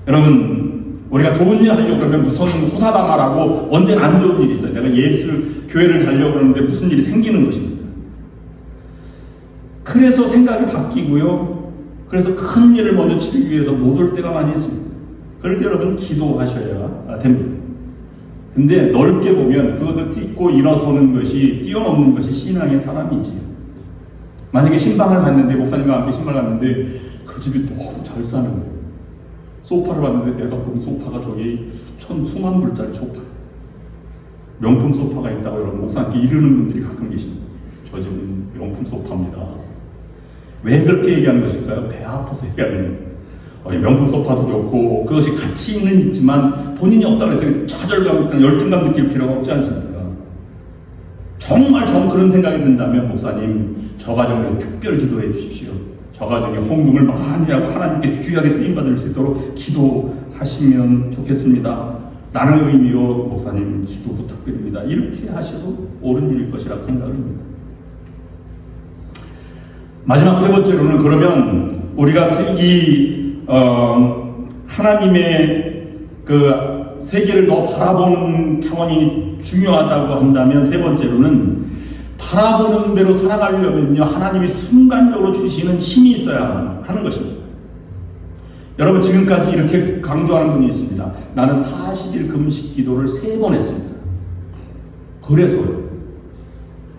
여러분 우리가 좋은 일 하려고 그러면 무슨 호사당하라고 언제나 안 좋은 일이 있어요. 내가 예술 교회를 가려고 하는데 무슨 일이 생기는 것입니다. 그래서 생각이 바뀌고요. 그래서 큰 일을 먼저 치르기 위해서 못 올 때가 많이 있습니다. 그럴 때 여러분 기도하셔야 됩니다. 근데 넓게 보면 그것을 딛고 일어서는 것이 뛰어넘는 것이 신앙의 사람이지. 만약에 신방을 갔는데 목사님과 함께 신방을 갔는데 그 집이 너무 잘 사는 거예요. 소파를 봤는데 내가 본 소파가 저기 수만 불짜리 소파, 명품 소파가 있다고 여러분 목사님께 이르는 분들이 가끔 계십니다. 저 집은 명품 소파입니다. 왜 그렇게 얘기하는 것일까요? 배 아파서 얘기하는 거예요. 명품 소파도 좋고 그것이 가치는 있지만 본인이 없다고 해서 좌절감, 열등감 느낄 필요가 없지 않습니까? 정말 그런 생각이 든다면 목사님 저 가정에서 특별 기도해 주십시오. 저 가정에 헌금을 많이 하고 하나님께 귀하게 쓰임받을 수 있도록 기도하시면 좋겠습니다. 라는 의미로 목사님 기도 부탁드립니다. 이렇게 하셔도 옳은 일일 것이라고 생각을 합니다. 마지막 세 번째로는 그러면 우리가 하나님의 그 세계를 더 바라보는 차원이 중요하다고 한다면 세 번째로는 바라보는 대로 살아가려면요 하나님이 순간적으로 주시는 힘이 있어야 하는 것입니다. 여러분 지금까지 이렇게 강조하는 분이 있습니다. 나는 40일 금식 기도를 3번 했습니다. 그래서요.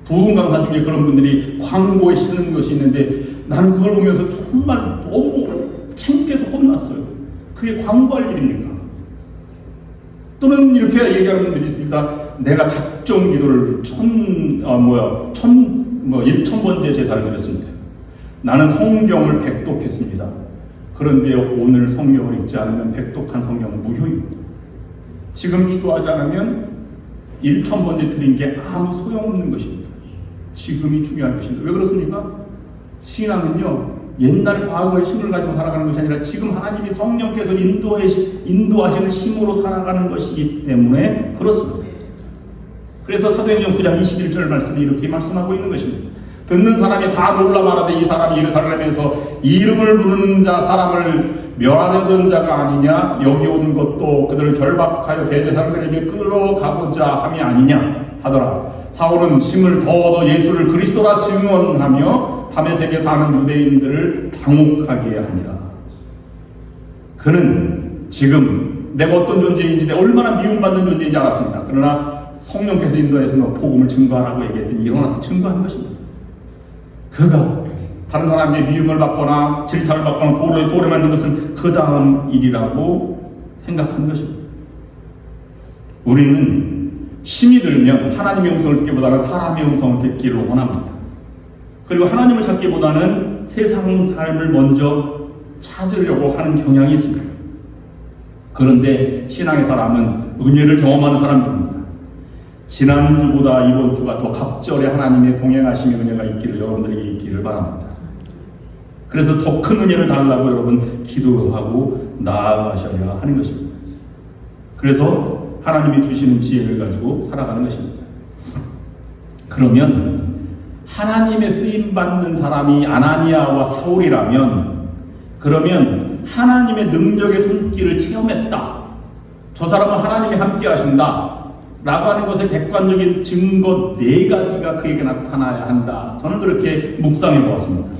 부흥 강사 중에 그런 분들이 광고에 쓰는 것이 있는데 나는 그걸 보면서 정말 너무 창피해서 혼났어요. 그게 광고할 일입니까? 또는 이렇게 얘기하는 분들이 있습니다. 내가 작정 기도를 1000번째 제사를 드렸습니다. 나는 성경을 백독했습니다. 그런데 오늘 성경을 읽지 않으면 백독한 성경은 무효입니다. 지금 기도하지 않으면 1000번째 드린 게 아무 소용없는 것입니다. 지금이 중요한 것입니다. 왜 그렇습니까? 신앙은요, 옛날 과거의 힘을 가지고 살아가는 것이 아니라 지금 하나님이 성령께서 인도하시는 힘으로 살아가는 것이기 때문에 그렇습니다. 그래서 사도행전 9장 21절 말씀이 이렇게 말씀하고 있는 것입니다. 듣는 사람이 다 놀라 말하되 이 사람이 예루살렘에서 이름을 부르는 자 사람을 멸하려던 자가 아니냐, 여기 온 것도 그들을 결박하여 대제사장들에게 끌어가고자 함이 아니냐 하더라. 사울은 힘을 더 얻어 예수를 그리스도라 증언하며 다메섹에 사는 유대인들을 당혹하게 하니라. 그는 지금 내가 어떤 존재인지, 내가 얼마나 미움받는 존재인지 알았습니다. 그러나 성령께서 인도해서 복음을 증거하라고 얘기했더니 일어나서 증거한 것입니다. 그가 다른 사람의 미움을 받거나 질타를 받거나 돌에 맞는 것은 그 다음 일이라고 생각하는 것입니다. 우리는 힘이 들면 하나님의 음성을 듣기보다는 사람의 음성을 듣기를 원합니다. 그리고 하나님을 찾기보다는 세상 삶을 먼저 찾으려고 하는 경향이 있습니다. 그런데 신앙의 사람은 은혜를 경험하는 사람들입니다. 지난주보다 이번 주가 더 갑절에 하나님의 동행하심의 은혜가 있기를 여러분들에게 있기를 바랍니다. 그래서 더 큰 은혜를 달라고 여러분 기도하고 나아가셔야 하는 것입니다. 그래서 하나님이 주시는 지혜를 가지고 살아가는 것입니다. 그러면 하나님의 쓰임받는 사람이 아나니아와 사울이라면, 그러면 하나님의 능력의 손길을 체험했다, 저 사람은 하나님이 함께 하신다 라고 하는 것의 객관적인 증거 4가지가 그에게 나타나야 한다. 저는 그렇게 묵상해 보았습니다.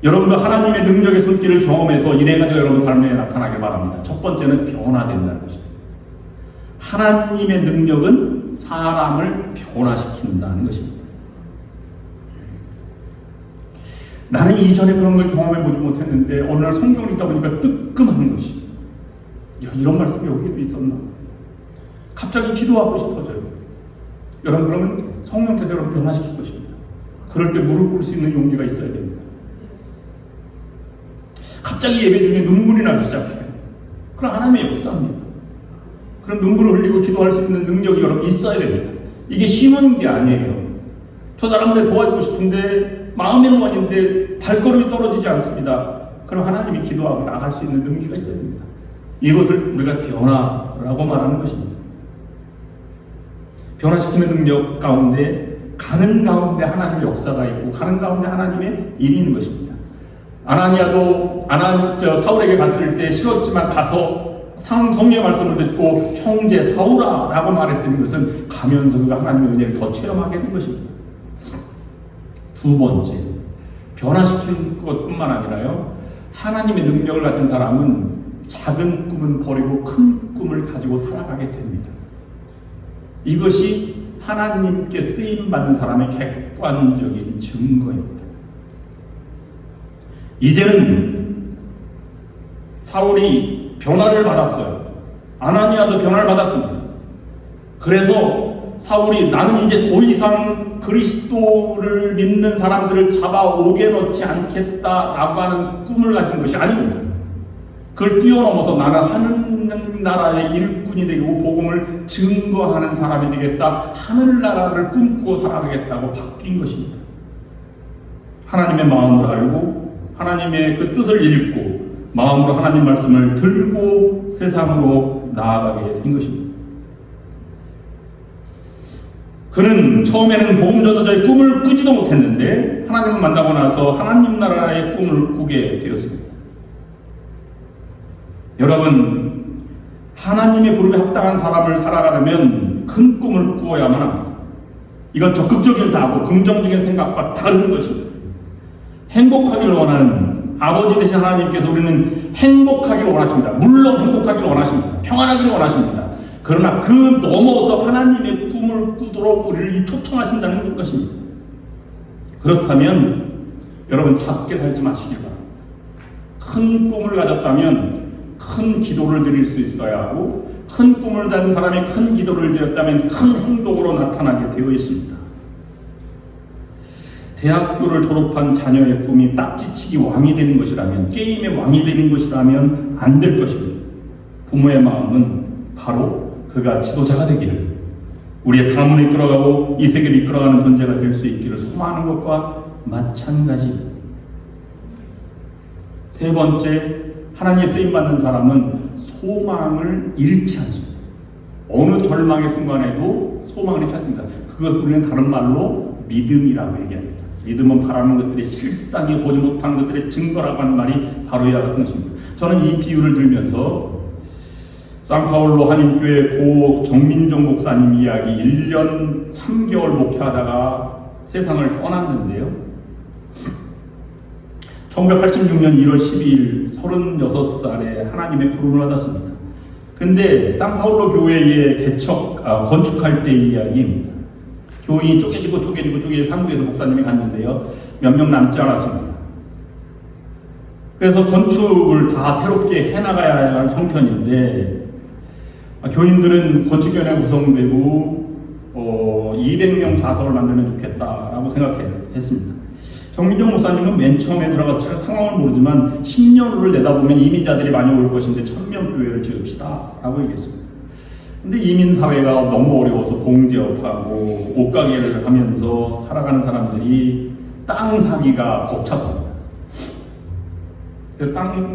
여러분도 하나님의 능력의 손길을 경험해서 이 4가지가 여러분 삶에 나타나길 바랍니다. 첫 번째는 변화된다는 것입니다. 하나님의 능력은 사람을 변화시킨다는 것입니다. 나는 이전에 그런 걸 경험해 보지 못했는데 어느 날 성경을 읽다 보니까 뜨끔하는 것이, 야, 이런 말씀이 여기도 있었나? 갑자기 기도하고 싶어져요. 여러분, 그러면 성령께서 여러분 변화시킬 것입니다. 그럴 때 무릎 꿇을 수 있는 용기가 있어야 됩니다. 갑자기 예배 중에 눈물이 나기 시작해요. 그럼 하나님의 역사입니다. 그럼 눈물을 흘리고 기도할 수 있는 능력이 여러분 있어야 됩니다. 이게 쉬운 게 아니에요. 저 사람들 도와주고 싶은데 마음의 원인데 발걸음이 떨어지지 않습니다. 그럼 하나님이 기도하고 나갈 수 있는 능력이 있어야 됩니다. 이것을 우리가 변화라고 말하는 것입니다. 변화시키는 능력 가운데, 가는 가운데 하나님의 역사가 있고 가는 가운데 하나님의 일이 있는 것입니다. 아나니아도 사울에게 갔을 때 싫었지만 가서 성령의 말씀을 듣고 형제 사울아 라고 말했던 것은 가면서 그가 하나님의 은혜를 더 체험하게 된 것입니다. 두 번째, 변화시킨 것뿐만 아니라요, 하나님의 능력을 가진 사람은 작은 꿈은 버리고 큰 꿈을 가지고 살아가게 됩니다. 이것이 하나님께 쓰임받는 사람의 객관적인 증거입니다. 이제는 사울이 변화를 받았어요. 아나니아도 변화를 받았습니다. 그래서 사울이 나는 이제 더 이상 그리스도를 믿는 사람들을 잡아오게 놓지 않겠다라고 하는 꿈을 가진 것이 아닙니다. 그걸 뛰어넘어서 나는 하늘나라의 일꾼이 되고 복음을 증거하는 사람이 되겠다, 하늘나라를 꿈꾸고 살아가겠다고 바뀐 것입니다. 하나님의 마음을 알고 하나님의 그 뜻을 읽고 마음으로 하나님 말씀을 들고 세상으로 나아가게 된 것입니다. 그는 처음에는 복음 전도자의 꿈을 꾸지도 못했는데 하나님을 만나고 나서 하나님 나라의 꿈을 꾸게 되었습니다. 여러분, 하나님의 부름에 합당한 사람을 살아가려면 큰 꿈을 꾸어야만 합니다. 이건 적극적인 사고, 긍정적인 생각과 다른 것입니다. 행복하기를 원하는 아버지 되신 하나님께서 우리는 행복하기를 원하십니다. 물론 행복하기를 원하십니다. 평안하기를 원하십니다. 그러나 그 넘어서 하나님의 꿈을 꿈을 꾸도록 우리를 초청하신다는 것입니다. 그렇다면 여러분 작게 살지 마시길 바랍니다. 큰 꿈을 가졌다면 큰 기도를 드릴 수 있어야 하고, 큰 꿈을 가진 사람이 큰 기도를 드렸다면 큰 행동으로 나타나게 되어 있습니다. 대학교를 졸업한 자녀의 꿈이 딱지치기 왕이 되는 것이라면, 게임의 왕이 되는 것이라면 안 될 것입니다. 부모의 마음은 바로 그가 지도자가 되기를, 우리의 가문을 이끌어가고 이 세계를 이끌어가는 존재가 될 수 있기를 소망하는 것과 마찬가지입니다. 세 번째, 하나님의 쓰임받는 사람은 소망을 잃지 않습니다. 어느 절망의 순간에도 소망을 잃지 않습니다. 그것을 우리는 다른 말로 믿음이라고 얘기합니다. 믿음은 바라는 것들의 실상이 보지 못하는 것들의 증거라고 하는 말이 바로 이와 같은 것입니다. 저는 이 비유를 들면서 상파울로 한인교회 고 정민정 목사님 이야기 1년 3개월 목회하다가 세상을 떠났는데요. 1986년 1월 12일 36살에 하나님의 부름을 받았습니다. 근데 상파울로 교회의 건축할 때의 이야기입니다. 교인이 쪼개지고 한국에서 목사님이 갔는데요. 몇 명 남지 않았습니다. 그래서 건축을 다 새롭게 해나가야 할 형편인데, 교인들은 건축위원회가 구성되고 200명 좌석을 만들면 좋겠다라고 생각했습니다. 정민정 목사님은 맨 처음에 들어가서 잘 상황을 모르지만 10년 후를 내다보면 이민자들이 많이 올 것인데 1000명 교회를 지읍시다 라고 얘기했습니다. 근데 이민사회가 너무 어려워서 봉제업하고 옷가게를 하면서 살아가는 사람들이 땅 사기가 벅찼습니다.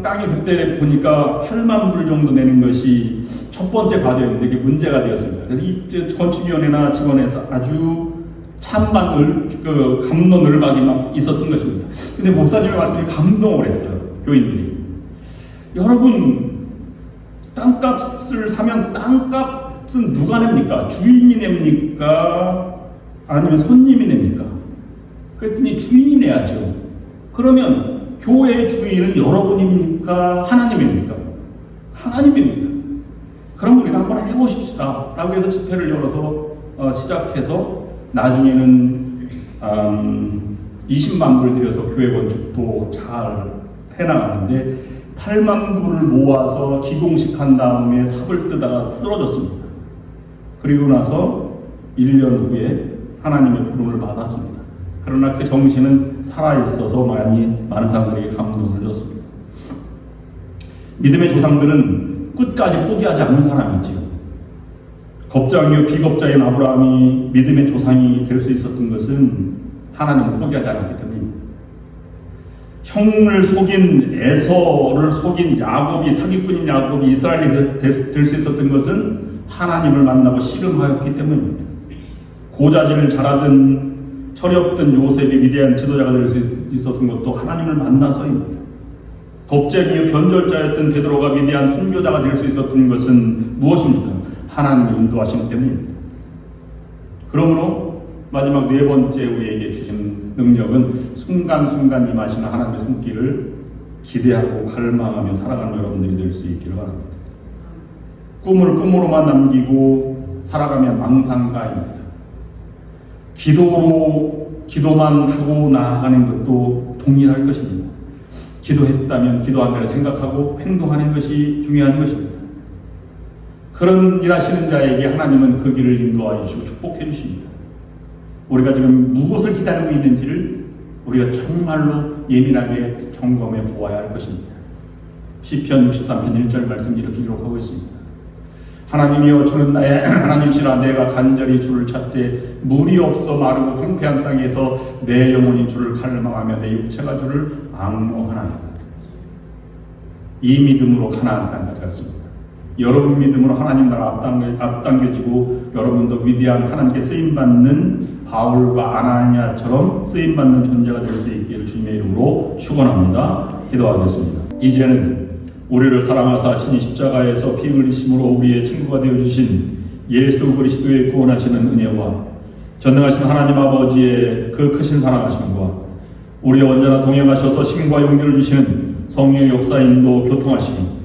땅이 그때 보니까 8만 불 정도 내는 것이 첫 번째 과제였는데 이게 문제가 되었습니다. 그래서 이 건축위원회나 직원에서 아주 찬반 감론을박이 막 있었던 것입니다. 근데 목사님의 말씀이 감동을 했어요. 교인들이. 여러분, 땅값을 사면 땅값은 누가 냅니까? 주인이 냅니까? 아니면 손님이 냅니까? 그랬더니 주인이 내야죠. 그러면 교회의 주인은 여러분입니까? 하나님입니까? 하나님입니다. 그럼 우리가 한번 해보십시다 라고 해서 집회를 열어서 시작해서 나중에는 20만 불 들여서 교회 건축도 잘 해나가는데 8만 불을 모아서 기공식한 다음에 삽을 뜨다가 쓰러졌습니다. 그리고 나서 1년 후에 하나님의 부름을 받았습니다. 그러나 그 정신은 살아있어서 많은 사람들에게 감동을 줬습니다. 믿음의 조상들은 끝까지 포기하지 않는 사람이지요. 겁장이요 비겁자인 아브라함이 믿음의 조상이 될 수 있었던 것은 하나님을 포기하지 않았기 때문입니다. 형을 속인 에서를 속인 야곱이, 사기꾼인 야곱이 이스라엘이 될 수 있었던 것은 하나님을 만나고 씨름하였기 때문입니다. 고자질을 잘하던 철이 없던 요셉이 위대한 지도자가 될 수 있었던 것도 하나님을 만나서입니다. 겁쟁이요 변절자였던 베드로가 위대한 순교자가 될 수 있었던 것은 무엇입니까? 하나님의 인도하심 때문입니다. 그러므로 마지막 네 번째 우리에게 주신 능력은 순간순간 임하시는 하나님의 손길을 기대하고 갈망하며 살아가는 여러분들이 될 수 있기를 바랍니다. 꿈을 꿈으로만 남기고 살아가면 망상가입니다. 기도만 하고 나아가는 것도 동일할 것입니다. 기도했다면 기도한다고 생각하고 행동하는 것이 중요한 것입니다. 그런 일하시는 자에게 하나님은 그 길을 인도하여 주시고 축복해 주십니다. 우리가 지금 무엇을 기다리고 있는지를 우리가 정말로 예민하게 점검해 보아야 할 것입니다. 시편 63편 1절 말씀 이렇게 기록하고 있습니다. 하나님이여 주는 나의 하나님시라 내가 간절히 주를 찾되 물이 없어 마르고 황폐한 땅에서 내 영혼이 주를 갈망하며 내 육체가 주를 앙모하나이다. 이 믿음으로 가나안 땅까지 갔습니다. 여러분 믿음으로 하나님 나라 앞당겨지고 여러분도 위대한 하나님께 쓰임받는 바울과 아나니아처럼 쓰임받는 존재가 될 수 있기를 주님의 이름으로 축원합니다. 기도하겠습니다. 이제는 우리를 사랑하사 친히 십자가에서 피 흘리심으로 우리의 친구가 되어주신 예수 그리스도의 구원하시는 은혜와 전능하신 하나님 아버지의 그 크신 사랑하심과 우리와 언제나 동행하셔서 힘과 용기를 주시는 성령의 역사인도 교통하시니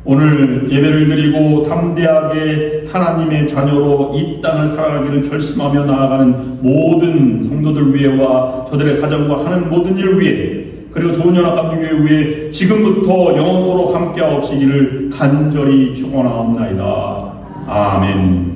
오늘 예배를 드리고 담대하게 하나님의 자녀로 이 땅을 살아가기를 결심하며 나아가는 모든 성도들 위해와 저들의 가정과 하는 모든 일을 위해 그리고 좋은 연합감리교회 위해 지금부터 영원토록 함께하옵시기를 간절히 축원하옵나이다. 아멘.